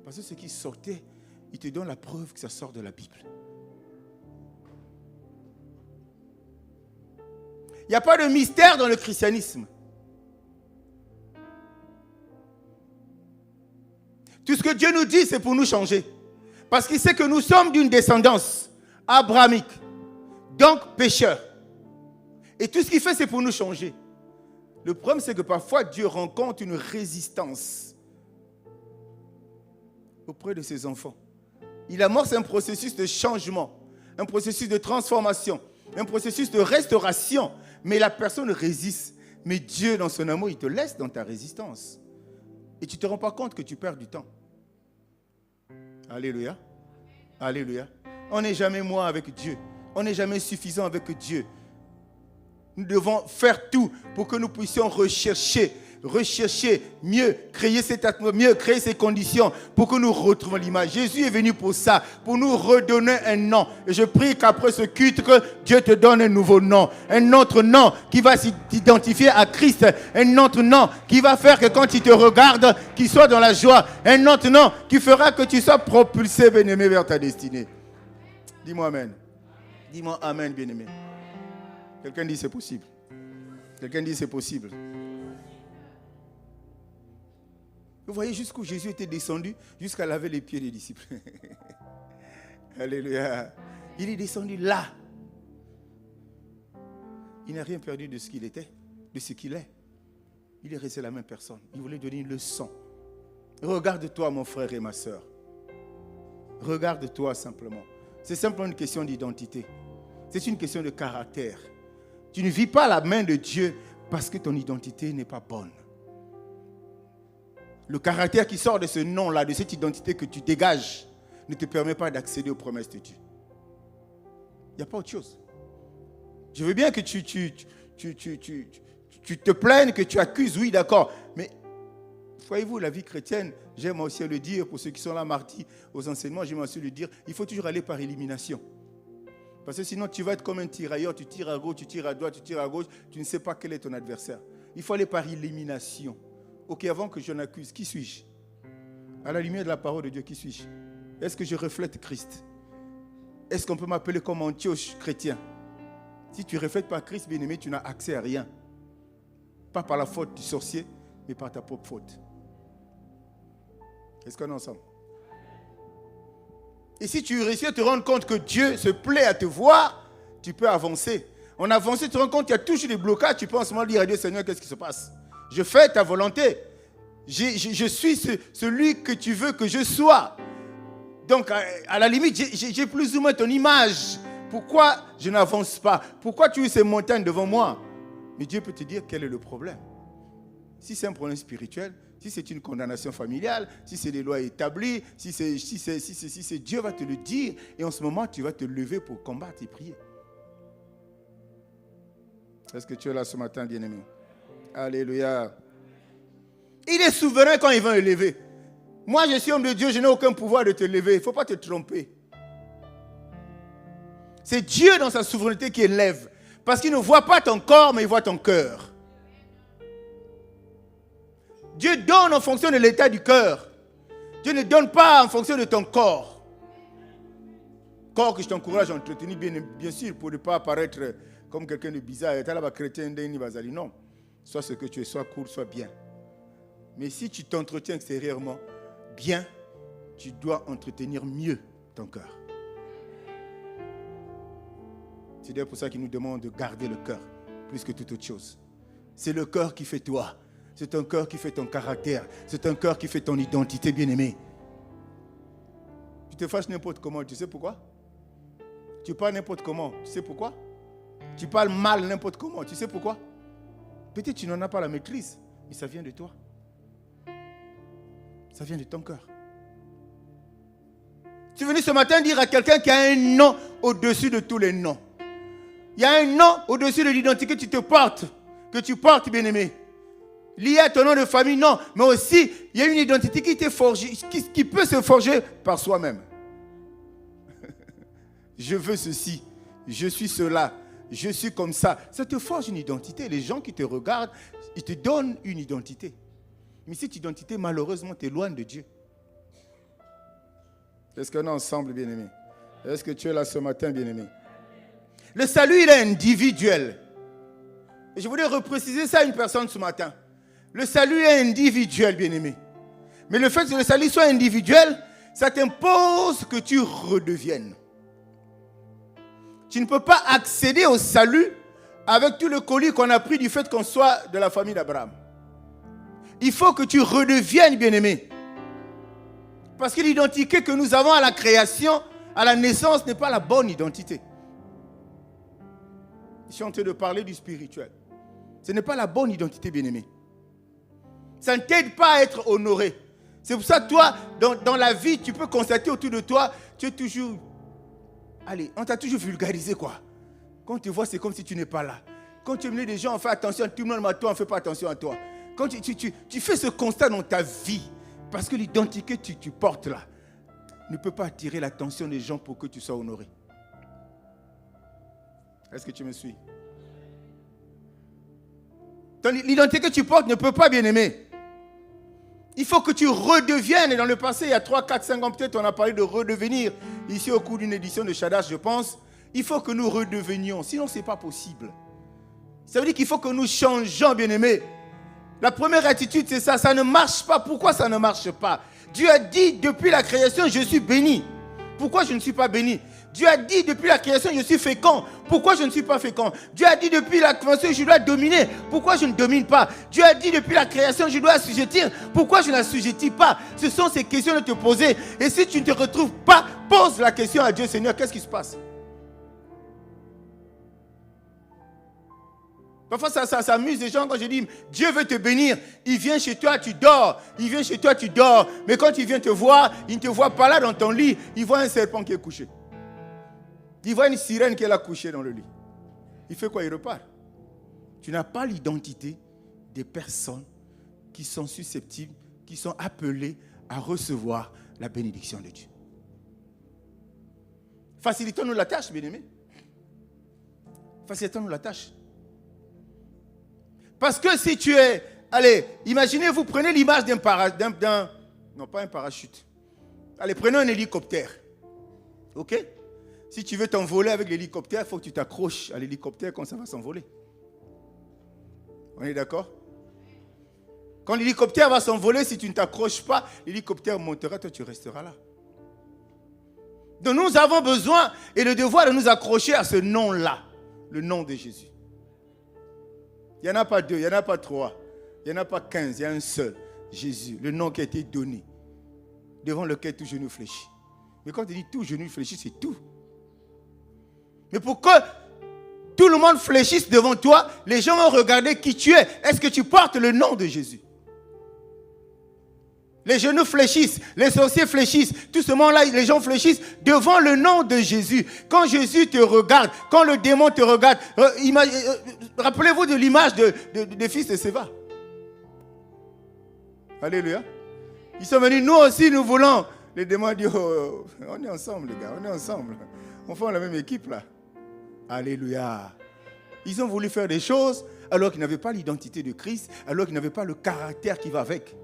Parce que ce qui sortait, il te donne la preuve que ça sort de la Bible. Il n'y a pas de mystère dans le christianisme. Tout ce que Dieu nous dit, c'est pour nous changer. Parce qu'il sait que nous sommes d'une descendance abrahamique, donc pécheurs. Et tout ce qu'il fait, c'est pour nous changer. Le problème, c'est que parfois, Dieu rencontre une résistance auprès de ses enfants. Il amorce un processus de changement, un processus de transformation, un processus de restauration. Mais la personne résiste. Mais Dieu, dans son amour, il te laisse dans ta résistance. Et tu ne te rends pas compte que tu perds du temps. Alléluia. Alléluia. On n'est jamais moi avec Dieu. On n'est jamais suffisant avec Dieu. Nous devons faire tout pour que nous puissions rechercher mieux, créer cette atmosphère, mieux créer ces conditions pour que nous retrouvions l'image. Jésus est venu pour ça, pour nous redonner un nom. Et je prie qu'après ce culte, que Dieu te donne un nouveau nom. Un autre nom qui va s'identifier à Christ. Un autre nom qui va faire que quand il te regarde, qu'il soit dans la joie. Un autre nom qui fera que tu sois propulsé, bien-aimé, vers ta destinée. Dis-moi Amen. Dis-moi Amen, bien-aimé. Quelqu'un dit c'est possible. Quelqu'un dit c'est possible. Vous voyez jusqu'où Jésus était descendu, jusqu'à laver les pieds des disciples. Alléluia. Il est descendu là. Il n'a rien perdu de ce qu'il était, de ce qu'il est. Il est resté la même personne. Il voulait donner une leçon. Regarde-toi, mon frère et ma soeur. Regarde-toi simplement. C'est simplement une question d'identité. C'est une question de caractère. Tu ne vis pas la main de Dieu parce que ton identité n'est pas bonne. Le caractère qui sort de ce nom-là, de cette identité que tu dégages, ne te permet pas d'accéder aux promesses de Dieu. Il n'y a pas autre chose. Je veux bien que tu te plaignes, que tu accuses, oui, d'accord. Mais voyez-vous, la vie chrétienne, j'aime aussi le dire, pour ceux qui sont là mardi aux enseignements, j'aime aussi le dire, il faut toujours aller par élimination. Parce que sinon, tu vas être comme un tirailleur, tu tires à gauche, tu tires à droite, tu tires à gauche, tu ne sais pas quel est ton adversaire. Il faut aller par élimination. Ok, avant que je n'accuse, qui suis-je? À la lumière de la parole de Dieu, qui suis-je? Est-ce que je reflète Christ? Est-ce qu'on peut m'appeler comme Antioche chrétien? Si tu ne reflètes pas Christ, bien-aimé, tu n'as accès à rien. Pas par la faute du sorcier, mais par ta propre faute. Est-ce qu'on est ensemble? Et si tu réussis à te rendre compte que Dieu se plaît à te voir, tu peux avancer. En avançant, tu te rends compte qu'il y a toujours des blocages. Tu peux en ce moment dire à Dieu, Seigneur, qu'est-ce qui se passe? Je fais ta volonté. Je suis celui que tu veux que je sois. Donc, à la limite, j'ai plus ou moins ton image. Pourquoi je n'avance pas? Pourquoi tu es ces montagnes devant moi? Mais Dieu peut te dire quel est le problème. Si c'est un problème spirituel, si c'est une condamnation familiale, si c'est des lois établies, si c'est Dieu va te le dire. Et en ce moment, tu vas te lever pour combattre et prier. Est-ce que tu es là ce matin, bien-aimé? Alléluia. Il est souverain quand il va le lever. Moi, je suis homme de Dieu, je n'ai aucun pouvoir de te lever. Il ne faut pas te tromper. C'est Dieu dans sa souveraineté qui élève. Parce qu'il ne voit pas ton corps, mais il voit ton cœur. Dieu donne en fonction de l'état du cœur. Dieu ne donne pas en fonction de ton corps. Corps que je t'encourage à entretenir, bien sûr, pour ne pas apparaître comme quelqu'un de bizarre. Non. Soit ce que tu es, soit court, soit bien. Mais si tu t'entretiens extérieurement bien, tu dois entretenir mieux ton cœur. C'est d'ailleurs pour ça qu'il nous demande de garder le cœur plus que toute autre chose. C'est le cœur qui fait toi. C'est un cœur qui fait ton caractère. C'est un cœur qui fait ton identité, bien-aimé. Tu te fâches n'importe comment, tu sais pourquoi? Tu parles n'importe comment, tu sais pourquoi? Tu parles mal n'importe comment, tu sais pourquoi? Peut-être que tu n'en as pas la maîtrise, mais ça vient de toi. Ça vient de ton cœur. Tu es venu ce matin dire à quelqu'un qui a un nom au-dessus de tous les noms. Il y a un nom au-dessus de l'identité que tu portes, bien-aimé. Lié à ton nom de famille, non. Mais aussi, il y a une identité qui t'est forgée, qui peut se forger par soi-même. Je veux ceci. Je suis cela. je suis comme ça. Ça te forge une identité. Les gens qui te regardent, ils te donnent une identité. Mais cette identité, malheureusement, t'éloigne de Dieu. Est-ce qu'on est ensemble, bien-aimés? Est-ce que tu es là ce matin, bien-aimé? Le salut, il est individuel. Et je voulais repréciser ça à une personne ce matin. Le salut est individuel, bien-aimé. Mais le fait que le salut soit individuel, ça t'impose que tu redeviennes. Tu ne peux pas accéder au salut avec tout le colis qu'on a pris du fait qu'on soit de la famille d'Abraham. Il faut que tu redeviennes, bien-aimé. Parce que l'identité que nous avons à la création, à la naissance, n'est pas la bonne identité. Je suis en train de parler du spirituel. Ce n'est pas la bonne identité, bien-aimé. Ça ne t'aide pas à être honoré. C'est pour ça que toi, dans la vie, tu peux constater autour de toi, tu es toujours... Allez, on t'a toujours vulgarisé, quoi. Quand tu vois, c'est comme si tu n'es pas là. Quand tu es venu des gens, on fait attention à tout le monde, mais à toi, on ne fait pas attention à toi. Quand tu fais ce constat dans ta vie, parce que l'identité que tu portes là ne peut pas attirer l'attention des gens pour que tu sois honoré. Est-ce que tu me suis? L'identité que tu portes ne peut pas, bien aimer. Il faut que tu redeviennes. Et dans le passé, il y a 3, 4, 5 ans peut-être, on a parlé de redevenir. Ici, au cours d'une édition de Shadash, je pense. Il faut que nous redevenions. Sinon, ce n'est pas possible. Ça veut dire qu'il faut que nous changeons, bien aimés. La première attitude, c'est ça. Ça ne marche pas. Pourquoi ça ne marche pas? Dieu a dit, depuis la création, je suis béni. Pourquoi je ne suis pas béni? Dieu a dit, depuis la création, je suis fécond. Pourquoi je ne suis pas fécond? Dieu a dit, depuis la création, je dois dominer. Pourquoi je ne domine pas? Dieu a dit, depuis la création, je dois assujettir. Pourquoi je n'assujettis pas? Ce sont ces questions de te poser. Et si tu ne te retrouves pas, pose la question à Dieu, Seigneur, qu'est-ce qui se passe? Parfois, ça amuse les gens quand je dis, Dieu veut te bénir. Il vient chez toi, tu dors. Il vient chez toi, tu dors. Mais quand il vient te voir, il ne te voit pas là dans ton lit. Il voit un serpent qui est couché. Il voit une sirène qui est là couchée dans le lit. Il fait quoi? Il repart. Tu n'as pas l'identité des personnes qui sont susceptibles, qui sont appelées à recevoir la bénédiction de Dieu. Facilitons-nous la tâche, bien-aimés. Facilitons-nous la tâche. Parce que si tu es... Allez, imaginez, vous prenez l'image d'un non, pas un parachute. Allez, prenez un hélicoptère. OK? Si tu veux t'envoler avec l'hélicoptère, il faut que tu t'accroches à l'hélicoptère quand ça va s'envoler. On est d'accord? Quand l'hélicoptère va s'envoler, si tu ne t'accroches pas, l'hélicoptère montera, toi tu resteras là. Donc nous avons besoin et le devoir de nous accrocher à ce nom-là, le nom de Jésus. Il n'y en a pas 2, il n'y en a pas 3, il n'y en a pas 15, il y a un seul, Jésus, le nom qui a été donné, devant lequel tout genou fléchit. Mais quand il dit tout genou fléchit, c'est tout. Mais pour que tout le monde fléchisse devant toi, les gens vont regarder qui tu es. Est-ce que tu portes le nom de Jésus? Les genoux fléchissent, les sorciers fléchissent, tout ce monde-là, les gens fléchissent devant le nom de Jésus. Quand Jésus te regarde, quand le démon te regarde, rappelez-vous de l'image des fils de Séva. Alléluia. Ils sont venus, nous aussi nous voulons. Les démons disent, oh, on est ensemble les gars, on est ensemble. On forme la même équipe là. Alléluia. Ils ont voulu faire des choses alors qu'ils n'avaient pas l'identité de Christ, alors qu'ils n'avaient pas le caractère qui va avec.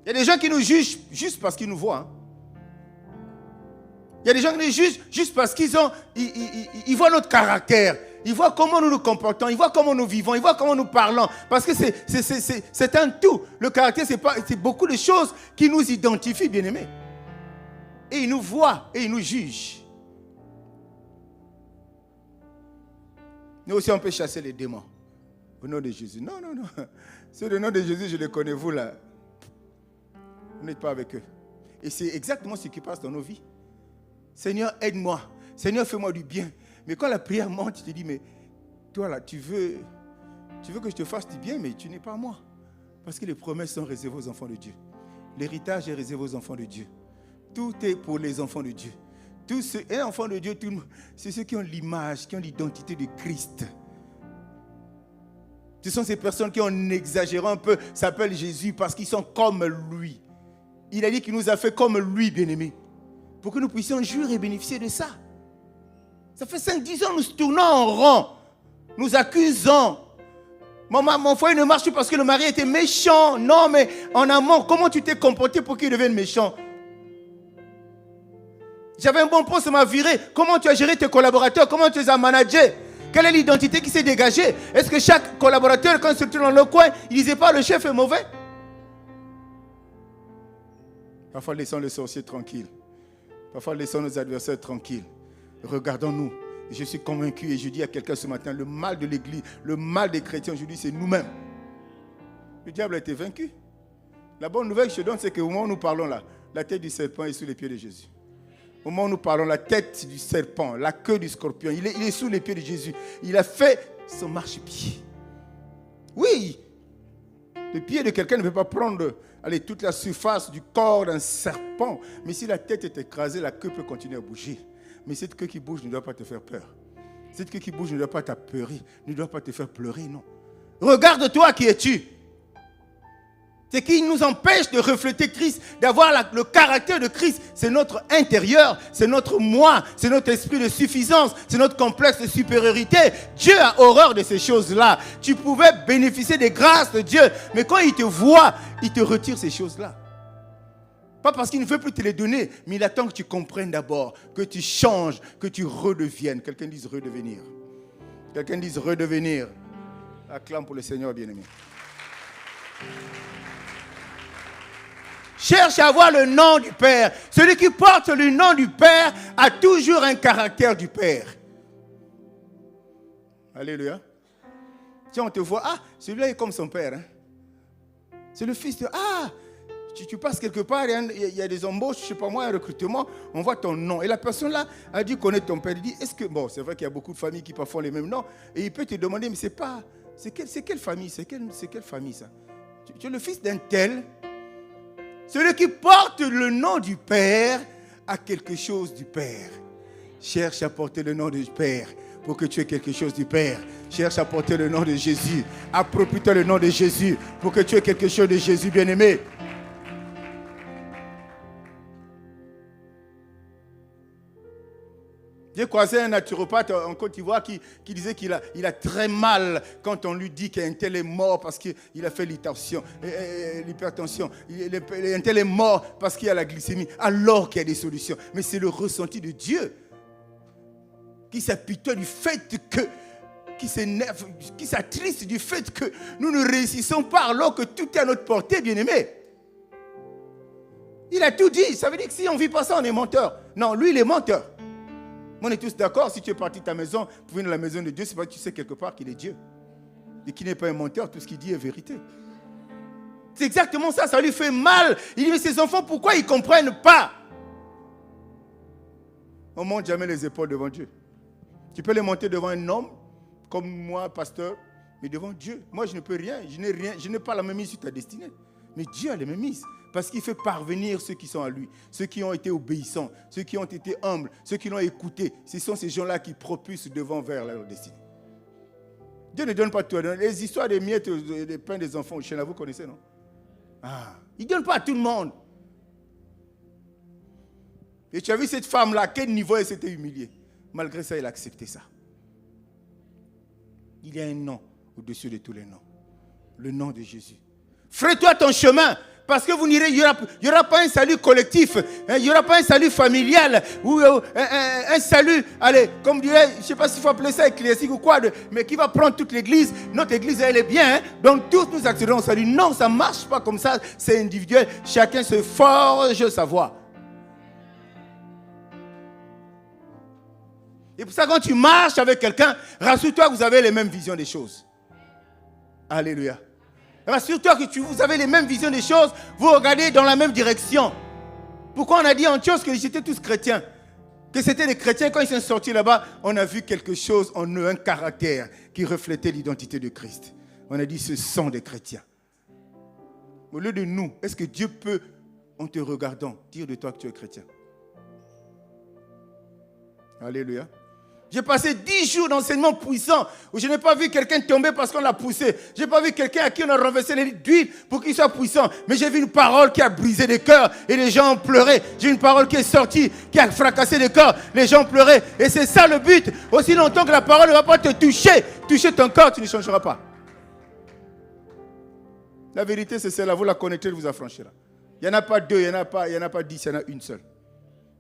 Il y a des gens qui nous jugent juste parce qu'ils nous voient. Hein. Il y a des gens qui nous jugent juste parce qu'ils voient notre caractère. Ils voient comment nous nous comportons. Ils voient comment nous vivons. Ils voient comment nous parlons. Parce que c'est un tout. Le caractère, c'est beaucoup de choses qui nous identifient, bien-aimés. Et ils nous voient et ils nous jugent. Nous aussi, on peut chasser les démons. Au nom de Jésus. Non, non, non. C'est le nom de Jésus, je les connais, vous là. Vous n'êtes pas avec eux. Et c'est exactement ce qui passe dans nos vies. Seigneur, aide-moi. Seigneur, fais-moi du bien. Mais quand la prière monte, tu te dis, mais toi là, tu veux que je te fasse du bien, mais tu n'es pas moi. Parce que les promesses sont réservées aux enfants de Dieu. L'héritage est réservé aux enfants de Dieu. Tout est pour les enfants de Dieu. Un enfant de Dieu, c'est ceux qui ont l'image, qui ont l'identité de Christ. Ce sont ces personnes qui, en exagérant un peu, s'appellent Jésus parce qu'ils sont comme lui. Il a dit qu'il nous a fait comme lui, bien-aimés, pour que nous puissions jurer et bénéficier de ça. Ça fait 5-10 ans, nous tournons en rond. Nous accusons. Mon foyer ne marche plus parce que le mari était méchant. Non, mais en amont, comment tu t'es comporté pour qu'il devienne méchant? J'avais un bon poste, ça m'a viré. Comment tu as géré tes collaborateurs? Comment tu les as managés? Quelle est l'identité qui s'est dégagée? Est-ce que chaque collaborateur, quand il se trouve dans le coin, il ne disait pas le chef est mauvais? Parfois, laissons les sorciers tranquilles. Parfois, laissons nos adversaires tranquilles. Regardons-nous. Je suis convaincu et je dis à quelqu'un ce matin, le mal de l'Église, le mal des chrétiens aujourd'hui, c'est nous-mêmes. Le diable a été vaincu. La bonne nouvelle que je te donne, c'est qu'au moment où nous parlons là, la tête du serpent est sous les pieds de Jésus. Au moment où nous parlons, la tête du serpent, la queue du scorpion, il est sous les pieds de Jésus. Il a fait son marchepied. Oui, le pied de quelqu'un ne peut pas prendre toute la surface du corps d'un serpent. Mais si la tête est écrasée, la queue peut continuer à bouger. Mais cette queue qui bouge ne doit pas te faire peur. Cette queue qui bouge ne doit pas t'apeurer, ne doit pas te faire pleurer, non. Regarde-toi, qui es-tu? C'est qui nous empêche de refléter Christ, d'avoir le caractère de Christ. C'est notre intérieur, c'est notre moi, c'est notre esprit de suffisance, c'est notre complexe de supériorité. Dieu a horreur de ces choses-là. Tu pouvais bénéficier des grâces de Dieu, mais quand il te voit, il te retire ces choses-là. Pas parce qu'il ne veut plus te les donner, mais il attend que tu comprennes d'abord, que tu changes, que tu redeviennes. Quelqu'un dise redevenir. Quelqu'un dise redevenir. Acclame pour le Seigneur bien-aimé. Cherche à avoir le nom du Père. Celui qui porte le nom du Père a toujours un caractère du Père. Alléluia. Tiens, on te voit, celui-là est comme son père. Hein? C'est le fils de... Tu passes quelque part, il y a des embauches, je ne sais pas moi, un recrutement, on voit ton nom. Et la personne là a dû connaître ton père. Il dit, est-ce que... Bon, c'est vrai qu'il y a beaucoup de familles qui parfois ont les mêmes noms. Et il peut te demander, mais c'est quelle famille? C'est quelle famille ça? Tu es le fils d'un tel. Celui qui porte le nom du Père a quelque chose du Père. Cherche à porter le nom du Père pour que tu aies quelque chose du Père. Cherche à porter le nom de Jésus. Approprie-toi le nom de Jésus pour que tu aies quelque chose de Jésus, bien-aimé. J'ai croisé un naturopathe en Côte d'Ivoire qui disait qu'il a très mal quand on lui dit qu'un tel est mort parce qu'il a fait l'hypertension. Un tel est mort parce qu'il y a la glycémie, alors qu'il y a des solutions. Mais c'est le ressenti de Dieu qui s'apitoie du fait que, qui s'énerve, qui s'attriste du fait que nous ne réussissons pas alors que tout est à notre portée, bien-aimé. Il a tout dit. Ça veut dire que si on ne vit pas ça, on est menteur. Non, lui, il est menteur. On est tous d'accord, si tu es parti de ta maison pour venir à la maison de Dieu, c'est parce que tu sais quelque part qu'il est Dieu. Et qu'il n'est pas un menteur, tout ce qu'il dit est vérité. C'est exactement ça, ça lui fait mal. Il dit, mais ces enfants, pourquoi ils ne comprennent pas? On ne monte jamais les épaules devant Dieu. Tu peux les monter devant un homme, comme moi, pasteur, mais devant Dieu. Moi, je ne peux rien, je n'ai pas la même mise sur ta destinée. Mais Dieu a les mêmes mises. Parce qu'il fait parvenir ceux qui sont à lui, ceux qui ont été obéissants, ceux qui ont été humbles, ceux qui l'ont écouté. Ce sont ces gens-là qui propulsent devant vers leur destinée. Dieu ne donne pas tout. Les histoires des miettes, des pains des enfants au chien, là, vous connaissez, non? Il ne donne pas à tout le monde. Et tu as vu cette femme-là, à quel niveau elle s'était humiliée. Malgré ça, elle a accepté ça. Il y a un nom au-dessus de tous les noms. Le nom de Jésus. Ferai-toi ton chemin. Parce que vous n'irez, il n'y aura pas un salut collectif, il n'y aura pas un salut familial, ou un salut, allez, comme dirait, je ne sais pas s'il faut appeler ça ecclésiastique ou quoi, mais qui va prendre toute l'église. Notre église, elle est bien, hein? Donc tous nous accéderons au salut. Non, ça ne marche pas comme ça, c'est individuel. Chacun se forge sa voie. Et pour ça, quand tu marches avec quelqu'un, rassure-toi que vous avez les mêmes visions des choses. Alléluia. Rassure-toi que vous avez les mêmes visions des choses, vous regardez dans la même direction. Pourquoi on a dit en Antioche que j'étais tous chrétiens? Que c'était des chrétiens, quand ils sont sortis là-bas, on a vu quelque chose en eux, un caractère qui reflétait l'identité de Christ. On a dit ce sont des chrétiens. Au lieu de nous, est-ce que Dieu peut, en te regardant, dire de toi que tu es chrétien? Alléluia. J'ai passé 10 jours d'enseignement puissant où je n'ai pas vu quelqu'un tomber parce qu'on l'a poussé. Je n'ai pas vu quelqu'un à qui on a renversé les litres d'huile pour qu'il soit puissant. Mais j'ai vu une parole qui a brisé des cœurs et les gens ont pleuré. J'ai une parole qui est sortie, qui a fracassé des cœurs. Les gens ont pleuré. Et c'est ça le but. Aussi longtemps que la parole ne va pas te toucher ton corps, tu ne changeras pas. La vérité, c'est celle-là. Vous la connaîtrez, elle vous affranchira. Il n'y en a pas deux, il n'y en a pas 10, il y en a une seule.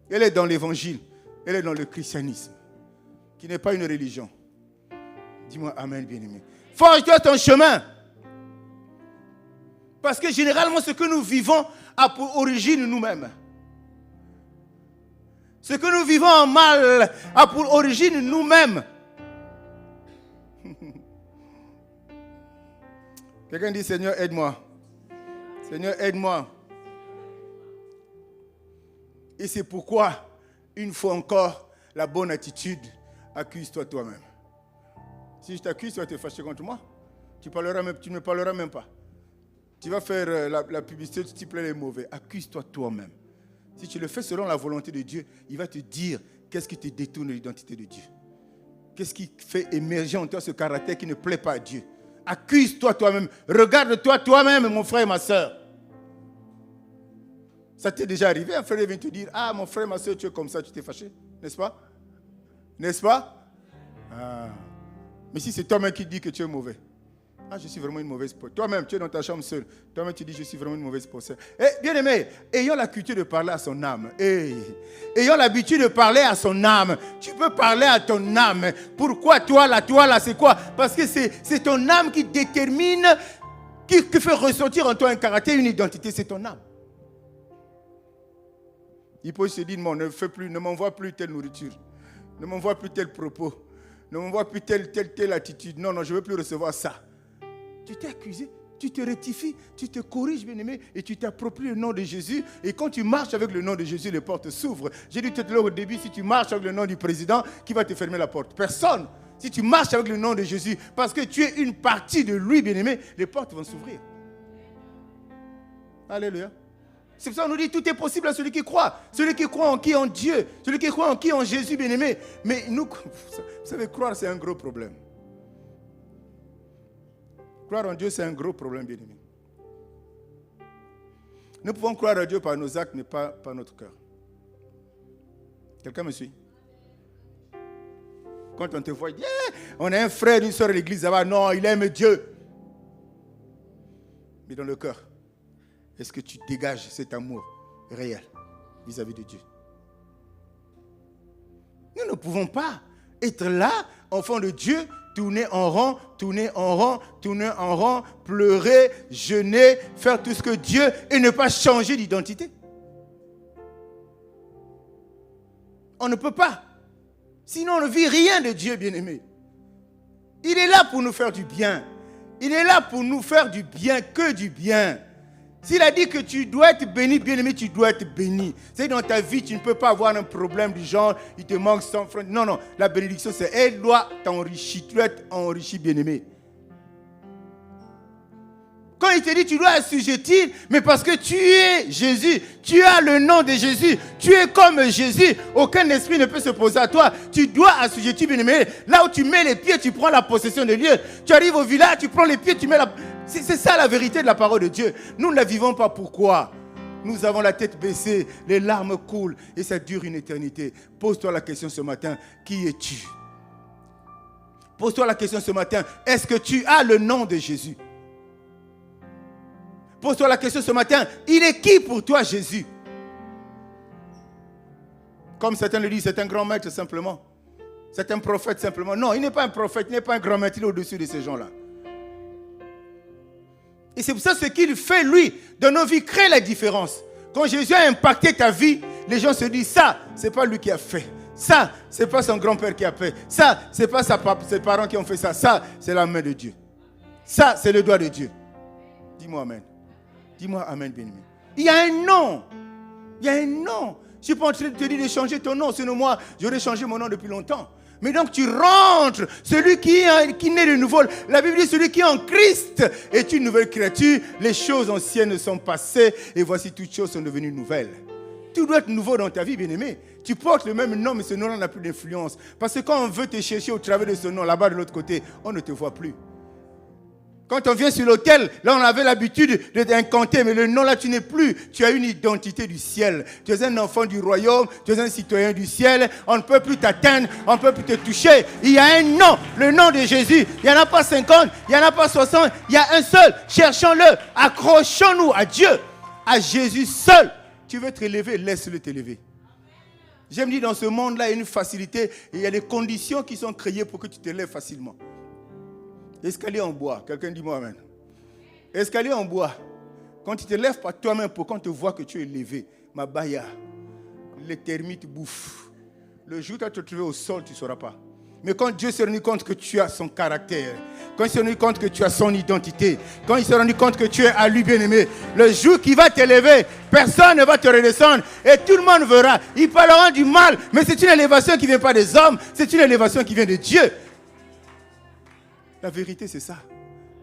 Elle est dans l'évangile. Elle est dans le christianisme, qui n'est pas une religion. Dis-moi amen, bien-aimé. Forge-toi ton chemin. Parce que généralement, ce que nous vivons a pour origine nous-mêmes. Ce que nous vivons en mal a pour origine nous-mêmes. Quelqu'un dit, Seigneur, aide-moi. Seigneur, aide-moi. Et c'est pourquoi, une fois encore, la bonne attitude, accuse-toi toi-même. Si je t'accuse, tu vas te fâcher contre moi. Tu ne me parleras même pas. Tu vas faire la publicité, tu plais les mauvais. Accuse-toi toi-même. Si tu le fais selon la volonté de Dieu, il va te dire qu'est-ce qui te détourne de l'identité de Dieu. Qu'est-ce qui fait émerger en toi ce caractère qui ne plaît pas à Dieu. Accuse-toi toi-même. Regarde-toi toi-même, mon frère et ma soeur. Ça t'est déjà arrivé, un frère vient te dire, ah, mon frère, ma soeur, tu es comme ça, tu t'es fâché. N'est-ce pas? N'est-ce pas? Ah. Mais si c'est toi-même qui dis que tu es mauvais. Ah, je suis vraiment une mauvaise personne. Toi-même, tu es dans ta chambre seule. Toi-même, tu dis, je suis vraiment une mauvaise personne. Eh, bien aimé, ayons la culture de parler à son âme. Ayons l'habitude de parler à son âme. Tu peux parler à ton âme. Pourquoi toi là, c'est quoi? Parce que c'est ton âme qui détermine, qui fait ressortir en toi un caractère, une identité. C'est ton âme. Il peut se dire, ne m'envoie plus telle nourriture. Ne m'envoie plus tel propos. Ne m'envoie plus telle attitude. Non, je ne veux plus recevoir ça. Tu t'es accusé, tu te rectifies, tu te corriges, bien-aimé, et tu t'appropries le nom de Jésus. Et quand tu marches avec le nom de Jésus, les portes s'ouvrent. J'ai dit tout à l'heure au début, si tu marches avec le nom du président, qui va te fermer la porte? Personne. Si tu marches avec le nom de Jésus, parce que tu es une partie de lui, bien-aimé, les portes vont s'ouvrir. Alléluia. C'est pour ça qu'on nous dit tout est possible à celui qui croit. Celui qui croit en qui? En Dieu. Celui qui croit en qui? En Jésus, bien-aimé. Mais nous, vous savez, croire, c'est un gros problème. Croire en Dieu, c'est un gros problème, bien-aimé. Nous pouvons croire en Dieu par nos actes, mais pas par notre cœur. Quelqu'un me suit? Quand on te voit, yeah, on a un frère, une soeur à l'église, là-bas, non, il aime Dieu. Mais dans le cœur, est-ce que tu dégages cet amour réel vis-à-vis de Dieu? Nous ne pouvons pas être là, enfants de Dieu, tourner en rond, pleurer, jeûner, faire tout ce que Dieu et ne pas changer d'identité. On ne peut pas. Sinon, on ne vit rien de Dieu, bien-aimé. Il est là pour nous faire du bien. Il est là pour nous faire du bien, que du bien. S'il a dit que tu dois être béni, bien-aimé, tu dois être béni. C'est dans ta vie, tu ne peux pas avoir un problème du genre, il te manque 100 francs. Non, la bénédiction, c'est elle doit t'enrichir. Tu dois être enrichi, bien-aimé. Quand il te dit tu dois assujettir, mais parce que tu es Jésus, tu as le nom de Jésus, tu es comme Jésus, aucun esprit ne peut se poser à toi. Tu dois assujettir, bien-aimé. Là où tu mets les pieds, tu prends la possession de lieu. Tu arrives au village, tu prends les pieds, tu mets la... C'est ça la vérité de la parole de Dieu. Nous ne la vivons pas. Pourquoi? Nous avons la tête baissée, les larmes coulent et ça dure une éternité. Pose-toi la question ce matin, qui es-tu? Pose-toi la question ce matin, est-ce que tu as le nom de Jésus? Pose-toi la question ce matin, il est qui pour toi Jésus? Comme certains le disent, c'est un grand maître simplement. C'est un prophète simplement. Non, il n'est pas un prophète, il n'est pas un grand maître, il est au-dessus de ces gens-là. Et c'est pour ça que ce qu'il fait, lui, dans nos vies, crée la différence. Quand Jésus a impacté ta vie, les gens se disent, ça, c'est pas lui qui a fait. Ça, c'est pas son grand-père qui a fait. Ça, c'est pas ses parents qui ont fait ça. Ça, c'est la main de Dieu. Ça, c'est le doigt de Dieu. Dis-moi amen. Dis-moi amen, bien-aimé. Il y a un nom. Il y a un nom. Je ne suis pas en train de te dire de changer ton nom. Sinon, moi, j'aurais changé mon nom depuis longtemps. Mais donc tu rentres, celui qui naît de nouveau. La Bible dit, celui qui est en Christ est une nouvelle créature. Les choses anciennes sont passées et voici toutes choses sont devenues nouvelles. Tout doit être nouveau dans ta vie, bien-aimé. Tu portes le même nom, mais ce nom-là n'a plus d'influence. Parce que quand on veut te chercher au travers de ce nom, là-bas de l'autre côté, on ne te voit plus. Quand on vient sur l'autel, là on avait l'habitude d'incanter, mais le nom là tu n'es plus. Tu as une identité du ciel. Tu es un enfant du royaume, tu es un citoyen du ciel. On ne peut plus t'atteindre, on ne peut plus te toucher. Il y a un nom, le nom de Jésus. Il n'y en a pas 50, il n'y en a pas 60, il y a un seul. Cherchons-le, accrochons-nous à Dieu, à Jésus seul. Tu veux te lever, laisse-le t'élever. J'aime dire dans ce monde-là, il y a une facilité et il y a des conditions qui sont créées pour que tu te lèves facilement. Escalier en bois. Quelqu'un dit moi amen. Escalier en bois. Quand tu te lèves par toi-même pour qu'on te voit que tu es levé, ma baya, les termites bouffent. Le jour où tu vas te trouver au sol, tu ne sauras pas. Mais quand Dieu s'est rendu compte que tu as son caractère, quand il s'est rendu compte que tu as son identité, quand il s'est rendu compte que tu es à lui bien-aimé, le jour qu'il va t'élever, personne ne va te redescendre et tout le monde verra. Ils parleront du mal, mais c'est une élévation qui ne vient pas des hommes, c'est une élévation qui vient de Dieu. La vérité, c'est ça.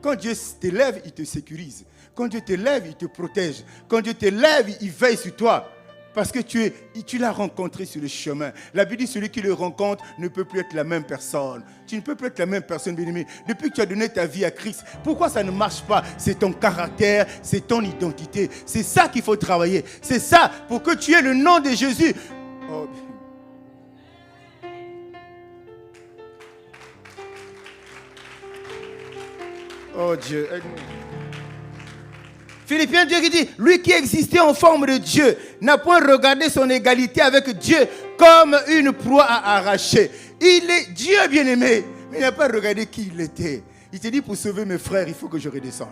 Quand Dieu t'élève, il te sécurise. Quand Dieu t'élève, il te protège. Quand Dieu t'élève, il veille sur toi. Parce que tu l'as rencontré sur le chemin. La Bible dit, celui qui le rencontre ne peut plus être la même personne. Tu ne peux plus être la même personne, bien-aimé. Depuis que tu as donné ta vie à Christ, pourquoi ça ne marche pas? C'est ton caractère, c'est ton identité. C'est ça qu'il faut travailler. C'est ça, pour que tu aies le nom de Jésus. Oh. Oh Dieu, aide-moi. Philippiens 2 qui dit, lui qui existait en forme de Dieu n'a point regardé son égalité avec Dieu comme une proie à arracher. Il est Dieu bien-aimé, mais il n'a pas regardé qui il était. Il te dit, pour sauver mes frères, il faut que je redescende.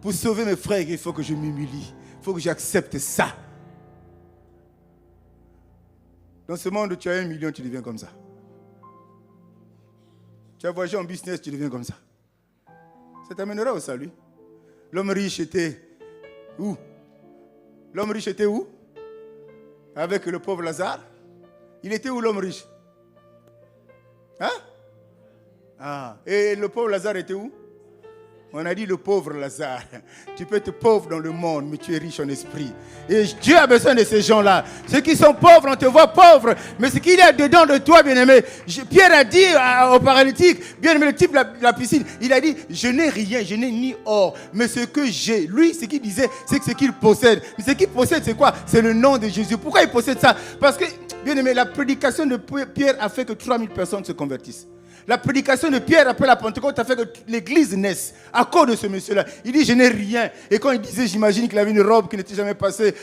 Pour sauver mes frères, il faut que je m'humilie. Il faut que j'accepte ça. Dans ce monde où tu as 1 million, tu deviens comme ça. Tu as voyagé en business, tu deviens comme ça. Ça t'amènera au salut. L'homme riche était où? L'homme riche était où? Avec le pauvre Lazare. Il était où l'homme riche? Hein? Ah. Et le pauvre Lazare était où? On a dit le pauvre Lazare. Tu peux être pauvre dans le monde, mais tu es riche en esprit. Et Dieu a besoin de ces gens-là. Ceux qui sont pauvres, on te voit pauvre. Mais ce qu'il y a dedans de toi, bien-aimé. Pierre a dit au paralytique, bien-aimé, le type de la piscine, il a dit, je n'ai rien, je n'ai ni or. Mais ce que j'ai, lui, ce qu'il disait, c'est que ce qu'il possède. Mais ce qu'il possède, c'est quoi? C'est le nom de Jésus. Pourquoi il possède ça? Parce que, bien-aimé, la prédication de Pierre a fait que 3000 personnes se convertissent. La prédication de Pierre après la Pentecôte a fait que l'église naisse à cause de ce monsieur-là. Il dit, je n'ai rien. Et quand il disait, j'imagine qu'il avait une robe qui n'était jamais passée,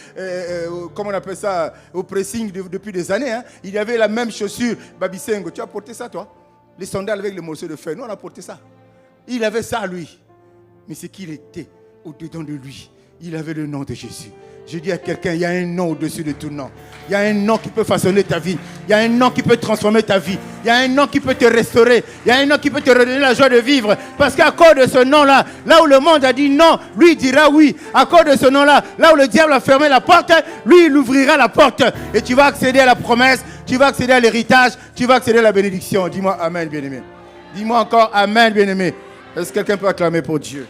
comment on appelle ça, au pressing depuis des années. Hein. Il y avait la même chaussure, Babisengo. Tu as porté ça, toi? Les sandales avec les morceaux de fer. Nous, on a porté ça. Il avait ça, lui. Mais c'est qu'il était au-dedans de lui. Il avait le nom de Jésus. Je dis à quelqu'un, il y a un nom au-dessus de tout nom. Il y a un nom qui peut façonner ta vie. Il y a un nom qui peut transformer ta vie. Il y a un nom qui peut te restaurer. Il y a un nom qui peut te redonner la joie de vivre. Parce qu'à cause de ce nom-là, là où le monde a dit non, lui il dira oui. À cause de ce nom-là, là où le diable a fermé la porte, lui il ouvrira la porte. Et tu vas accéder à la promesse, tu vas accéder à l'héritage, tu vas accéder à la bénédiction. Dis-moi amen, bien-aimé. Dis-moi encore amen, bien-aimé. Est-ce que quelqu'un peut acclamer pour Dieu?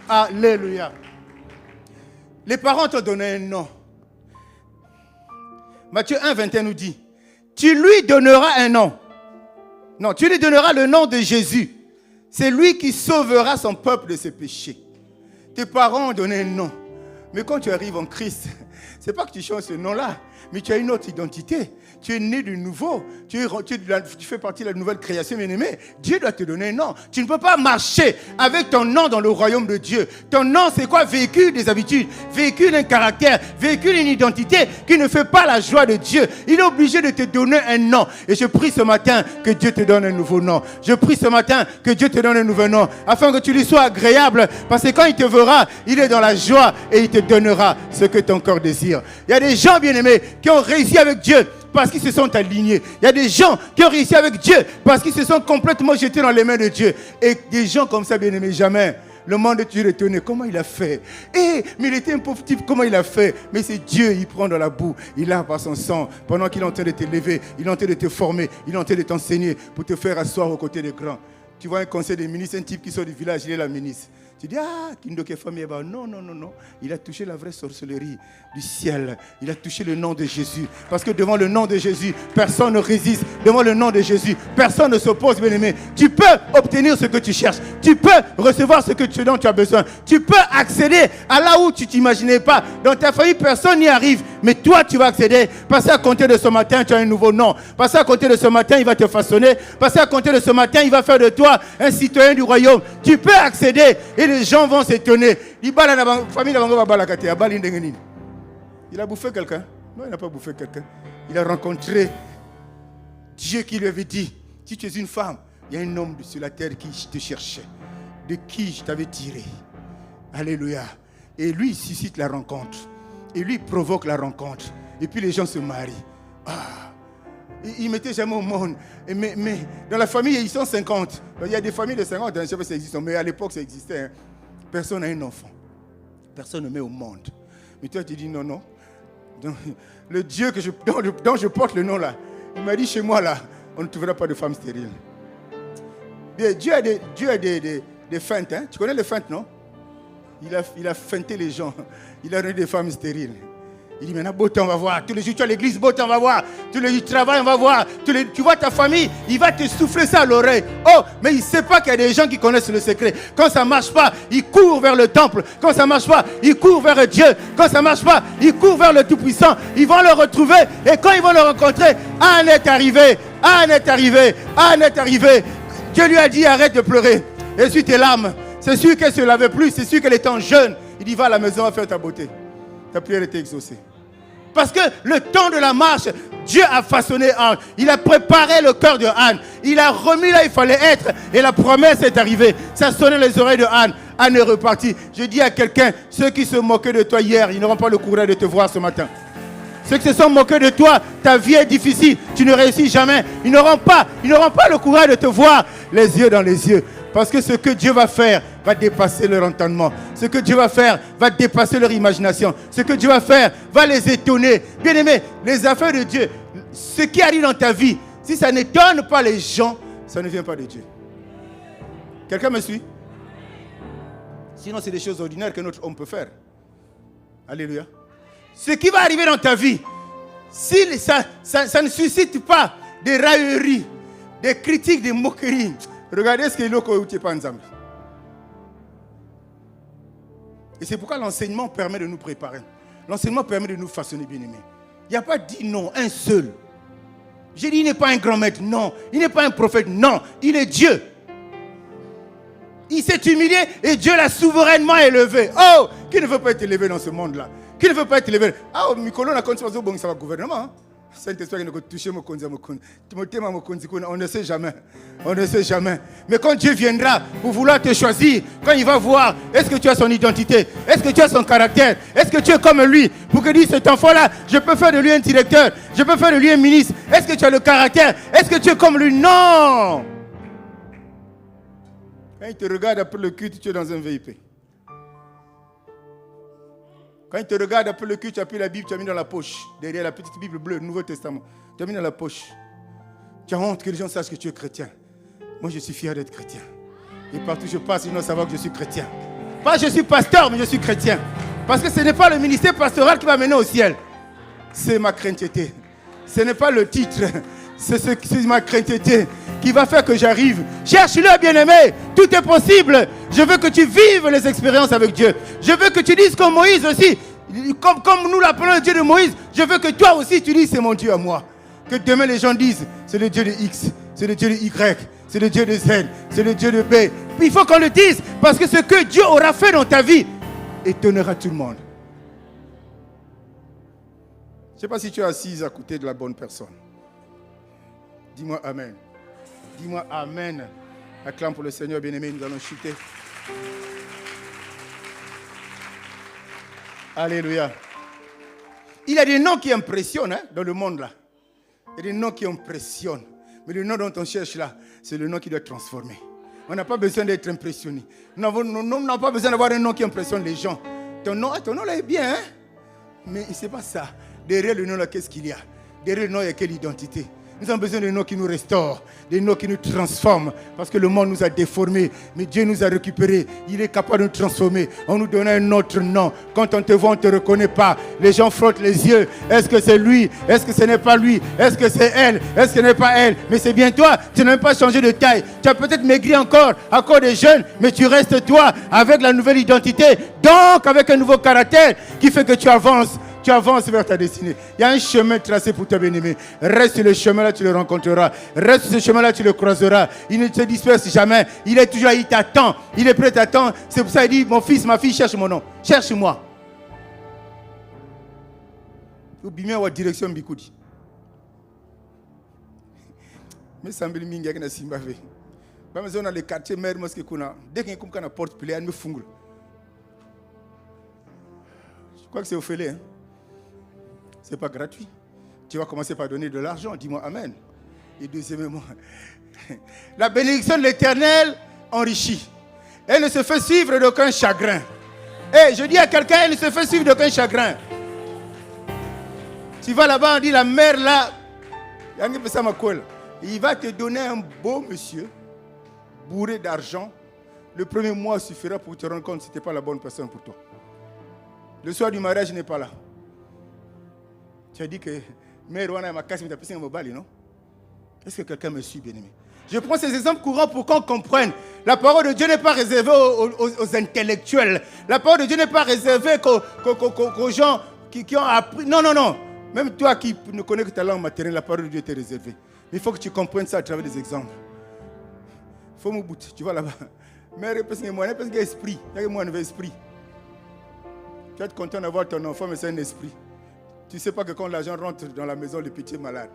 Alléluia. Les parents t'ont donné un nom. Matthieu 1, 21 nous dit, tu lui donneras un nom. Non, tu lui donneras le nom de Jésus. C'est lui qui sauvera son peuple de ses péchés. Tes parents ont donné un nom. Mais quand tu arrives en Christ, ce n'est pas que tu changes ce nom-là, mais tu as une autre identité. Tu es né de nouveau. Tu fais partie de la nouvelle création, bien-aimé. Dieu doit te donner un nom. Tu ne peux pas marcher avec ton nom dans le royaume de Dieu. Ton nom, c'est quoi? Véhicule des habitudes, véhicule un caractère, véhicule une identité qui ne fait pas la joie de Dieu. Il est obligé de te donner un nom. Et je prie ce matin que Dieu te donne un nouveau nom. Je prie ce matin que Dieu te donne un nouveau nom, afin que tu lui sois agréable. Parce que quand il te verra, il est dans la joie et il te donnera ce que ton corps désire. Il y a des gens, bien-aimés, qui ont réussi avec Dieu parce qu'ils se sont alignés. Il y a des gens qui ont réussi avec Dieu parce qu'ils se sont complètement jetés dans les mains de Dieu. Et des gens comme ça, bien-aimés, jamais. Le monde de Dieu est étonné. Comment il a fait? Mais il était un pauvre type. Comment il a fait? Mais c'est Dieu, il prend dans la boue. Il lave par son sang. Pendant qu'il est en train de te lever, il est en train de te former, il est en train de t'enseigner pour te faire asseoir aux côtés des grands. Tu vois un conseil des ministres, un type qui sort du village, il est la ministre. Tu dis, Kindoke Famille, non. Il a touché la vraie sorcellerie du ciel. Il a touché le nom de Jésus. Parce que devant le nom de Jésus, personne ne résiste. Devant le nom de Jésus, personne ne s'oppose, bien-aimé. Tu peux obtenir ce que tu cherches. Tu peux recevoir ce dont tu as besoin. Tu peux accéder à là où tu ne t'imaginais pas. Dans ta famille, personne n'y arrive. Mais toi, tu vas accéder. Parce qu'à compter de ce matin, tu as un nouveau nom. Parce qu'à compter de ce matin, il va te façonner. Parce qu'à compter de ce matin, il va faire de toi un citoyen du royaume. Tu peux accéder. Et les gens vont s'étonner. Il a bouffé quelqu'un? Non, il n'a pas bouffé quelqu'un. Il a rencontré Dieu qui lui avait dit, si tu es une femme, il y a un homme sur la terre qui te cherchait, de qui je t'avais tiré. Alléluia. Et lui, il suscite la rencontre. Et lui, il provoque la rencontre. Et puis les gens se marient. Ils ne mettaient jamais au monde. Mais dans la famille, ils sont 50. Il y a des familles de 50, je ne sais pas si ça existe, mais à l'époque, ça existait. Hein. Personne n'a un enfant. Personne ne met au monde. Mais toi, tu dis non. Donc, le Dieu dont je porte le nom là, il m'a dit chez moi là, on ne trouvera pas de femme stérile. Bien, Dieu a des feintes. Hein. Tu connais les feintes, non? Il a feinté les gens. Il a rendu des femmes stériles. Il dit maintenant, beau temps, on va voir. Tous les jours, tu as l'église, beau temps, on va voir. Tous les jours, tu travailles, on va voir. Tu vois ta famille, il va te souffler ça à l'oreille. Oh, mais il ne sait pas qu'il y a des gens qui connaissent le secret. Quand ça ne marche pas, ils courent vers le temple. Quand ça ne marche pas, ils courent vers Dieu. Quand ça ne marche pas, ils courent vers le Tout-Puissant. Ils vont le retrouver. Et quand ils vont le rencontrer, Anne est arrivée. Anne est arrivée. Anne est arrivée. Dieu lui a dit, arrête de pleurer. Essuie tes larmes. C'est sûr qu'elle ne se lavait plus. C'est sûr qu'elle était jeune. Il dit, va à la maison, va faire ta beauté. Ta prière était exaucée. Parce que le temps de la marche, Dieu a façonné Anne. Il a préparé le cœur de Anne. Il a remis là où il fallait être. Et la promesse est arrivée. Ça sonnait les oreilles de Anne. Anne est repartie. Je dis à quelqu'un, ceux qui se moquaient de toi hier, ils n'auront pas le courage de te voir ce matin. Ceux qui se sont moqués de toi, ta vie est difficile. Tu ne réussis jamais. Ils n'auront pas le courage de te voir les yeux dans les yeux. Parce que ce que Dieu va faire va dépasser leur entendement. Ce que Dieu va faire va dépasser leur imagination. Ce que Dieu va faire va les étonner. Bien aimé, les affaires de Dieu, ce qui arrive dans ta vie, si ça n'étonne pas les gens, ça ne vient pas de Dieu. Quelqu'un me suit? Sinon, c'est des choses ordinaires que notre homme peut faire. Alléluia. Ce qui va arriver dans ta vie, si ça ne suscite pas des railleries, des critiques, des moqueries, regardez ce que l'autre pas ensemble. Et c'est pourquoi l'enseignement permet de nous préparer. L'enseignement permet de nous façonner, bien-aimés. Il n'y a pas dit non, un seul. J'ai dit, il n'est pas un grand maître, non. Il n'est pas un prophète, non. Il est Dieu. Il s'est humilié et Dieu l'a souverainement élevé. Oh, qui ne veut pas être élevé dans ce monde-là? Qui ne veut pas être élevé? Ah, au Mikolo, on a continué à bon, ça va gouvernement. Saint-Esprit qui ne peut toucher mon konzi. On ne sait jamais. On ne sait jamais. Mais quand Dieu viendra pour vouloir te choisir, quand il va voir, est-ce que tu as son identité? Est-ce que tu as son caractère? Est-ce que tu es comme lui? Pour que dise cet enfant-là, je peux faire de lui un directeur. Je peux faire de lui un ministre. Est-ce que tu as le caractère? Est-ce que tu es comme lui? Non! Quand il te regarde après le culte, tu es dans un VIP. Quand il te regarde après le culte, tu as pris la Bible, tu as mis dans la poche. Derrière la petite Bible bleue, le Nouveau Testament. Tu as mis dans la poche. Tu as honte que les gens sachent que tu es chrétien. Moi, je suis fier d'être chrétien. Et partout où je passe, ils doivent savoir que je suis chrétien. Pas je suis pasteur, mais je suis chrétien. Parce que ce n'est pas le ministère pastoral qui va mener au ciel. C'est ma crainteté. Ce n'est pas le titre. C'est ma crainteté qui va faire que j'arrive. Cherche-le, bien-aimé. Tout est possible. Je veux que tu vives les expériences avec Dieu. Je veux que tu dises comme Moïse aussi. Comme nous l'appelons le Dieu de Moïse. Je veux que toi aussi tu dises c'est mon Dieu à moi. Que demain les gens disent c'est le Dieu de X. C'est le Dieu de Y. C'est le Dieu de Z. C'est le Dieu de B. Il faut qu'on le dise. Parce que ce que Dieu aura fait dans ta vie étonnera tout le monde. Je ne sais pas si tu es assise à côté de la bonne personne. Dis-moi Amen. Dis-moi Amen. Acclame pour le Seigneur, bien-aimé, nous allons chuter. Alléluia. Il y a des noms qui impressionnent dans le monde là. Il y a des noms qui impressionnent. Mais le nom dont on cherche là, c'est le nom qui doit être transformé. On n'a pas besoin d'être impressionné. Nous n'avons pas besoin d'avoir un nom qui impressionne les gens. Ton nom là est bien, hein? Mais ce n'est pas ça. Derrière le nom là, qu'est-ce qu'il y a? Derrière le nom, il y a quelle identité? Nous avons besoin de noms qui nous restaurent, des noms qui nous transforment. Parce que le monde nous a déformés, mais Dieu nous a récupérés. Il est capable de nous transformer. On nous donne un autre nom. Quand on te voit, on ne te reconnaît pas. Les gens frottent les yeux. Est-ce que c'est lui? Est-ce que ce n'est pas lui? Est-ce que c'est elle? Est-ce que ce n'est pas elle? Mais c'est bien toi. Tu n'as même pas changé de taille. Tu as peut-être maigri encore des jeunes, mais tu restes toi avec la nouvelle identité. Donc, avec un nouveau caractère qui fait que tu avances. Tu avances vers ta destinée. Il y a un chemin tracé pour toi, bien-aimé. Reste sur le chemin là, tu le rencontreras. Reste sur ce chemin là, tu le croiseras. Il ne se disperse jamais. Il est toujours là, il t'attend. Il est prêt à t'attendre. C'est pour ça qu'il dit, mon fils, ma fille, cherche mon nom. Cherche-moi. Oublie wa direction Bikoudi. Mais semble mingi na Zimbabwe. Ba mais on a les quartiers mère mosque kuna. Dès qu'il y a une porte plaie, elle me fungle. Je crois que c'est au fêlé, hein. C'est pas gratuit. Tu vas commencer par donner de l'argent. Dis-moi amen. Et deuxièmement, la bénédiction de l'Éternel enrichit. Elle ne se fait suivre d'aucun chagrin. Et je dis à quelqu'un, elle ne se fait suivre d'aucun chagrin. Tu vas là-bas, on dit la mère là, il va te donner un beau monsieur, bourré d'argent. Le premier mois suffira pour te rendre compte que ce n'était pas la bonne personne pour toi. Le soir du mariage, il n'est pas là. Tu as dit que mère Rwanda m'a cassé, mais tu as passé un mobile, non? Est-ce que quelqu'un me suit, bien-aimé? Je prends ces exemples courants pour qu'on comprenne. La parole de Dieu n'est pas réservée aux intellectuels. La parole de Dieu n'est pas réservée qu'aux gens qui ont appris. Non, non, non. Même toi qui ne connais que ta langue maternelle, la parole de Dieu t'est réservée. Mais il faut que tu comprennes ça à travers des exemples. Il faut mon bout. Tu vas là-bas. Mère, parce que moi, parce qu'il y a esprit. Il y a un esprit. Tu vas être content d'avoir ton enfant, mais c'est un esprit. Tu ne sais pas que quand l'argent rentre dans la maison, le petit est malade,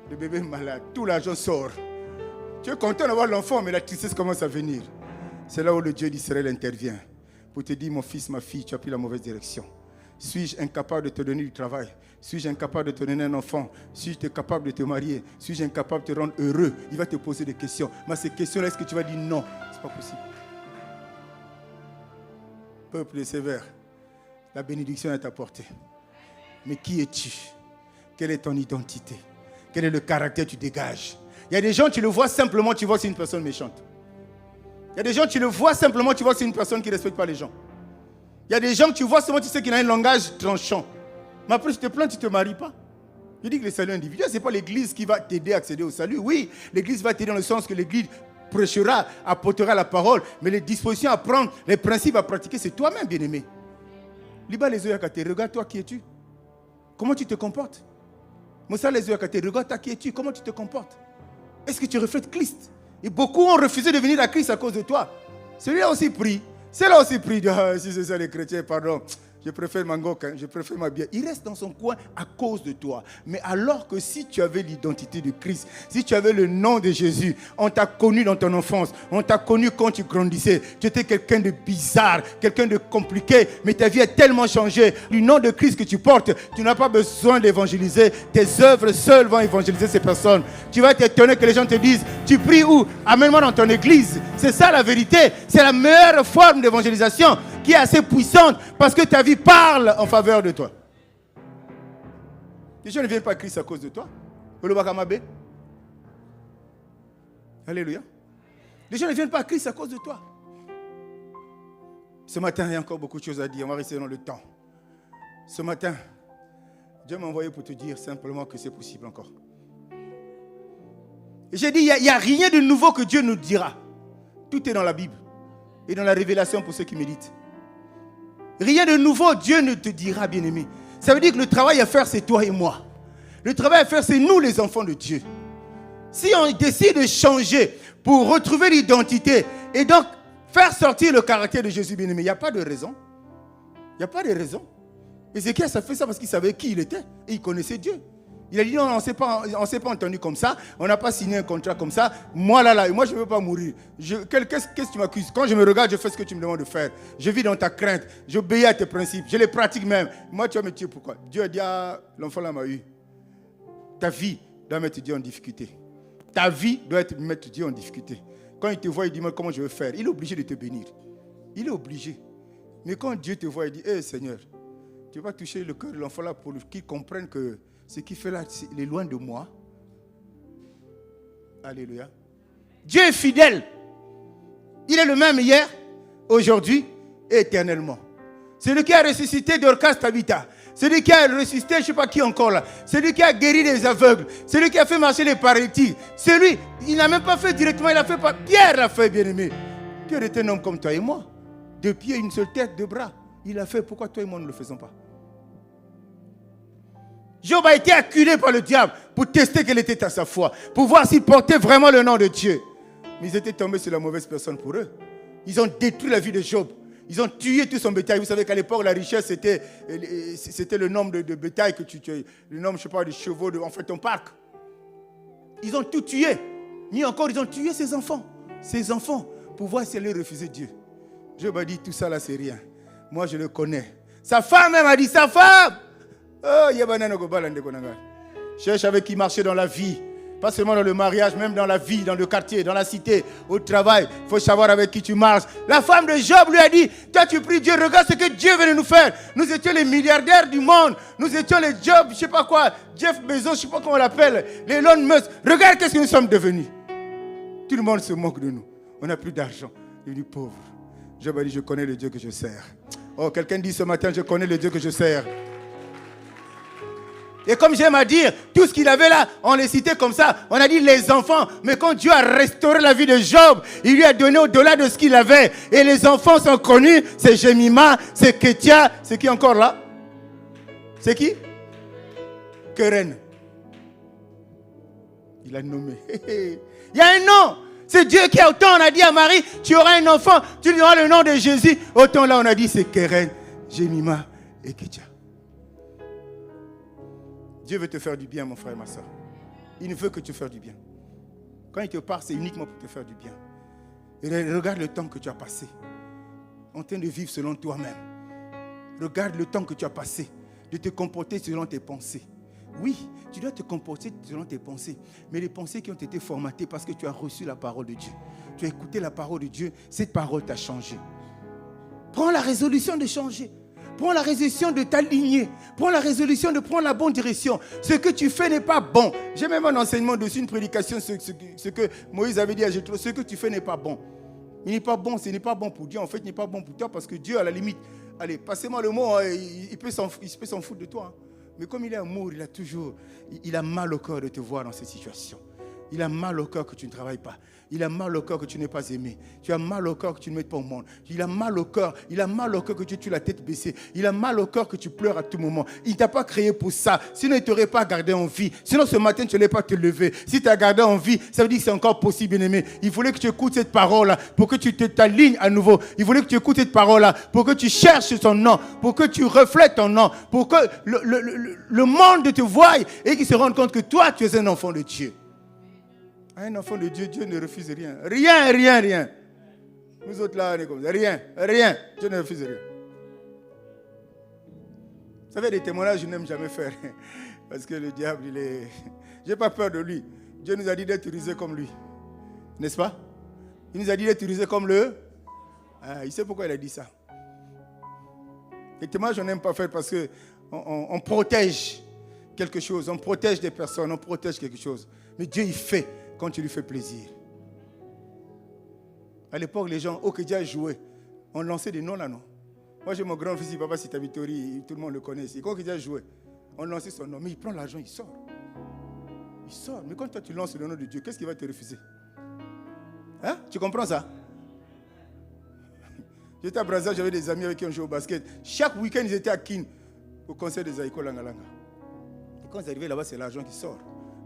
le bébé est malade, tout l'argent sort. Tu es content d'avoir l'enfant, mais la tristesse commence à venir. C'est là où le Dieu d'Israël intervient pour te dire, mon fils, ma fille, tu as pris la mauvaise direction. Suis-je incapable de te donner du travail? Suis-je incapable de te donner un enfant? Suis-je capable de te marier? Suis-je incapable de te rendre heureux? Il va te poser des questions. Mais ces questions-là, est-ce que tu vas dire non? Ce n'est pas possible. Peuple sévère, la bénédiction est à ta portée. Mais qui es-tu? Quelle est ton identité? Quel est le caractère que tu dégages? Il y a des gens, tu le vois simplement, tu vois c'est une personne méchante. Il y a des gens, tu le vois simplement, tu vois c'est une personne qui ne respecte pas les gens. Il y a des gens que tu vois seulement, tu sais qu'il a un langage tranchant. Mais après, tu te plains, tu ne te maries pas. Je dis que le salut individuel, ce n'est pas l'église qui va t'aider à accéder au salut. Oui, l'église va t'aider dans le sens que l'église prêchera, apportera la parole, mais les dispositions à prendre, les principes à pratiquer, c'est toi-même, bien-aimé. Liba les yeux à côté, regarde-toi, qui es-tu? Comment tu te comportes? Moussa les yeux à côté, regarde-toi, qui es-tu? Comment tu te comportes? Est-ce que tu reflètes Christ? Et beaucoup ont refusé de venir à Christ à cause de toi. Celui-là aussi prie. C'est-là aussi prie. Ah, si c'est ça les chrétiens, pardon. Je préfère Mangok, je préfère ma bière. Il reste dans son coin à cause de toi. Mais alors que si tu avais l'identité de Christ, si tu avais le nom de Jésus, on t'a connu dans ton enfance, on t'a connu quand tu grandissais. Tu étais quelqu'un de bizarre, quelqu'un de compliqué, mais ta vie a tellement changé. Du nom de Christ que tu portes, tu n'as pas besoin d'évangéliser. Tes œuvres seules vont évangéliser ces personnes. Tu vas t'étonner que les gens te disent, tu pries où? Amène-moi dans ton église. C'est ça la vérité. C'est la meilleure forme d'évangélisation qui est assez puissante parce que ta vie parle en faveur de toi. Les gens ne viennent pas à Christ à cause de toi. Alléluia. Les gens ne viennent pas à Christ à cause de toi. Ce matin, il y a encore beaucoup de choses à dire. On va rester dans le temps. Ce matin, Dieu m'a envoyé pour te dire simplement que c'est possible encore. Et j'ai dit, il n'y a rien de nouveau que Dieu nous dira. Tout est dans la Bible et dans la révélation pour ceux qui méditent. Rien de nouveau, Dieu ne te dira, bien-aimé. Ça veut dire que le travail à faire, c'est toi et moi. Le travail à faire, c'est nous, les enfants de Dieu. Si on décide de changer pour retrouver l'identité et donc faire sortir le caractère de Jésus, bien-aimé, il n'y a pas de raison. Il n'y a pas de raison. Ézéchiel, ça fait ça parce qu'il savait qui il était et il connaissait Dieu. Il a dit non, on ne s'est pas entendu comme ça, on n'a pas signé un contrat comme ça. Moi moi je ne veux pas mourir. Qu'est-ce que tu m'accuses? Quand je me regarde, je fais ce que tu me demandes de faire. Je vis dans ta crainte, j'obéis à tes principes, je les pratique même. Moi tu vas me tuer pourquoi? Dieu a dit, l'enfant là m'a eu. Ta vie doit mettre Dieu en difficulté. Ta vie doit mettre Dieu en difficulté. Quand il te voit, il dit comment je veux faire. Il est obligé de te bénir. Il est obligé. Mais quand Dieu te voit, il dit, Seigneur, tu vas toucher le cœur de l'enfant là pour qu'il comprenne que ce qu'il fait là, il est loin de moi. Alléluia. Dieu est fidèle. Il est le même hier, aujourd'hui et éternellement. Celui qui a ressuscité Dorcas Tabitha. Celui qui a ressuscité, je ne sais pas qui encore là. Celui qui a guéri les aveugles. Celui qui a fait marcher les paralytiques. Celui, il n'a même pas fait directement, il a fait pas. Pierre l'a fait, bien-aimé. Pierre était un homme comme toi et moi. 2 pieds, une seule tête, 2 bras. Il a fait, pourquoi toi et moi ne le faisons pas? Job a été acculé par le diable pour tester quelle était sa foi. Pour voir s'il portait vraiment le nom de Dieu. Mais ils étaient tombés sur la mauvaise personne pour eux. Ils ont détruit la vie de Job. Ils ont tué tout son bétail. Vous savez qu'à l'époque, la richesse, c'était le nombre de bétail que tu tuais. Le nombre, je ne sais pas, de chevaux, en fait, ton parc. Ils ont tout tué. Ni encore, ils ont tué ses enfants. Ses enfants, pour voir s'ils allaient refuser Dieu. Job a dit, tout ça là, c'est rien. Moi, je le connais. Sa femme même a dit, sa femme. Oh, cherche avec qui marcher dans la vie. Pas seulement dans le mariage, même dans la vie, dans le quartier, dans la cité, au travail. Il faut savoir avec qui tu marches. La femme de Job lui a dit, toi tu pries Dieu, regarde ce que Dieu veut nous faire. Nous étions les milliardaires du monde. Nous étions les Job, je ne sais pas quoi, Jeff Bezos, je ne sais pas comment on l'appelle, les Elon Musk. Regarde qu'est-ce que nous sommes devenus. Tout le monde se moque de nous. On n'a plus d'argent. Il est pauvre. Job a dit, je connais le Dieu que je sers. Oh, quelqu'un dit ce matin, je connais le Dieu que je sers. Et comme j'aime à dire, tout ce qu'il avait là, on les citait comme ça. On a dit les enfants. Mais quand Dieu a restauré la vie de Job, il lui a donné au-delà de ce qu'il avait. Et les enfants sont connus. C'est Jemima, c'est Ketia. C'est qui encore là? C'est qui? Keren. Il a nommé. Il y a un nom. C'est Dieu qui a autant, on a dit à Marie, tu auras un enfant, tu lui auras le nom de Jésus. Autant là, on a dit, c'est Keren, Jemima et Ketia. Dieu veut te faire du bien, mon frère et ma soeur. Il ne veut que te faire du bien. Quand il te parle, c'est uniquement pour te faire du bien. Et regarde le temps que tu as passé en train de vivre selon toi-même. Regarde le temps que tu as passé de te comporter selon tes pensées. Oui, tu dois te comporter selon tes pensées. Mais les pensées qui ont été formatées parce que tu as reçu la parole de Dieu. Tu as écouté la parole de Dieu, cette parole t'a changé. Prends la résolution de changer. Prends la résolution de t'aligner. Prends la résolution de prendre la bonne direction. Ce que tu fais n'est pas bon. J'ai même un enseignement dessus, une prédication, ce que Moïse avait dit à Jétro. Ce que tu fais n'est pas bon. Il n'est pas bon, ce n'est pas bon pour Dieu. En fait, il n'est pas bon pour toi parce que Dieu, à la limite, allez, passez-moi le mot, il peut s'en foutre de toi. Mais comme il est amour, il a mal au cœur de te voir dans cette situation. Il a mal au cœur que tu ne travailles pas. Il a mal au cœur que tu n'es pas aimé. Tu as mal au cœur que tu ne mettes pas au monde. Il a mal au cœur que tu tues la tête baissée. Il a mal au cœur que tu pleures à tout moment. Il ne t'a pas créé pour ça. Sinon, il ne t'aurait pas gardé en vie. Sinon, ce matin, tu n'allais pas te lever. Si tu as gardé en vie, ça veut dire que c'est encore possible, bien-aimé. Il voulait que tu écoutes cette parole-là pour que tu t'alignes à nouveau. Il voulait que tu écoutes cette parole-là pour que tu cherches son nom, pour que tu reflètes ton nom, pour que le monde te voie et qu'il se rende compte que toi, tu es un enfant de Dieu. Un enfant de Dieu, Dieu ne refuse rien. Rien. Nous autres là, on est comme ça. Rien. Dieu ne refuse rien. Vous savez, des témoignages, je n'aime jamais faire. Parce que le diable, je n'ai pas peur de lui. Dieu nous a dit d'être utilisés comme lui. N'est-ce pas? Il nous a dit d'être utilisés comme le... il sait pourquoi il a dit ça. Les témoignages, je n'aime pas faire parce qu'on protège quelque chose. On protège des personnes, on protège quelque chose. Mais Dieu, il fait quand tu lui fais plaisir. À l'époque, les gens, Okedia jouait. On lançait des noms là, non? Moi, j'ai mon grand-fils, Papa Sita Vittori, tout le monde le connaît ici. Quand Okedia jouait, on lançait son nom. Mais il prend l'argent, il sort. Il sort. Mais quand toi, tu lances le nom de Dieu, qu'est-ce qu'il va te refuser? Hein? Tu comprends ça? J'étais à Brazzaville, j'avais des amis avec qui on jouait au basket. Chaque week-end, ils étaient à Kin, au concert des Aïko Langalanga. Et quand ils arrivaient là-bas, c'est l'argent qui sort.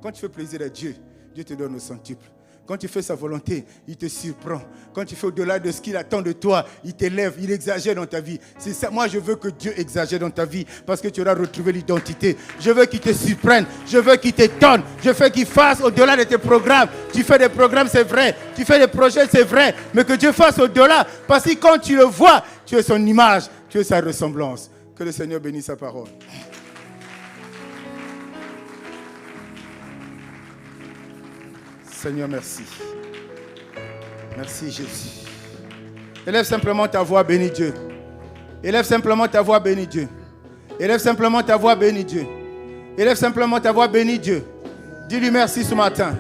Quand tu fais plaisir à Dieu, Dieu te donne au centuple. Quand tu fais sa volonté, il te surprend. Quand tu fais au-delà de ce qu'il attend de toi, il t'élève, il exagère dans ta vie. C'est ça. Moi, je veux que Dieu exagère dans ta vie parce que tu auras retrouvé l'identité. Je veux qu'il te surprenne. Je veux qu'il t'étonne. Je veux qu'il fasse au-delà de tes programmes. Tu fais des programmes, c'est vrai. Tu fais des projets, c'est vrai. Mais que Dieu fasse au-delà. Parce que quand tu le vois, tu es son image, tu es sa ressemblance. Que le Seigneur bénisse sa parole. Seigneur, merci. Merci, Jésus. Élève simplement ta voix, bénis Dieu. Élève simplement ta voix, bénis Dieu. Élève simplement ta voix, bénis Dieu. Élève simplement ta voix, bénis Dieu. Dis-lui merci ce matin.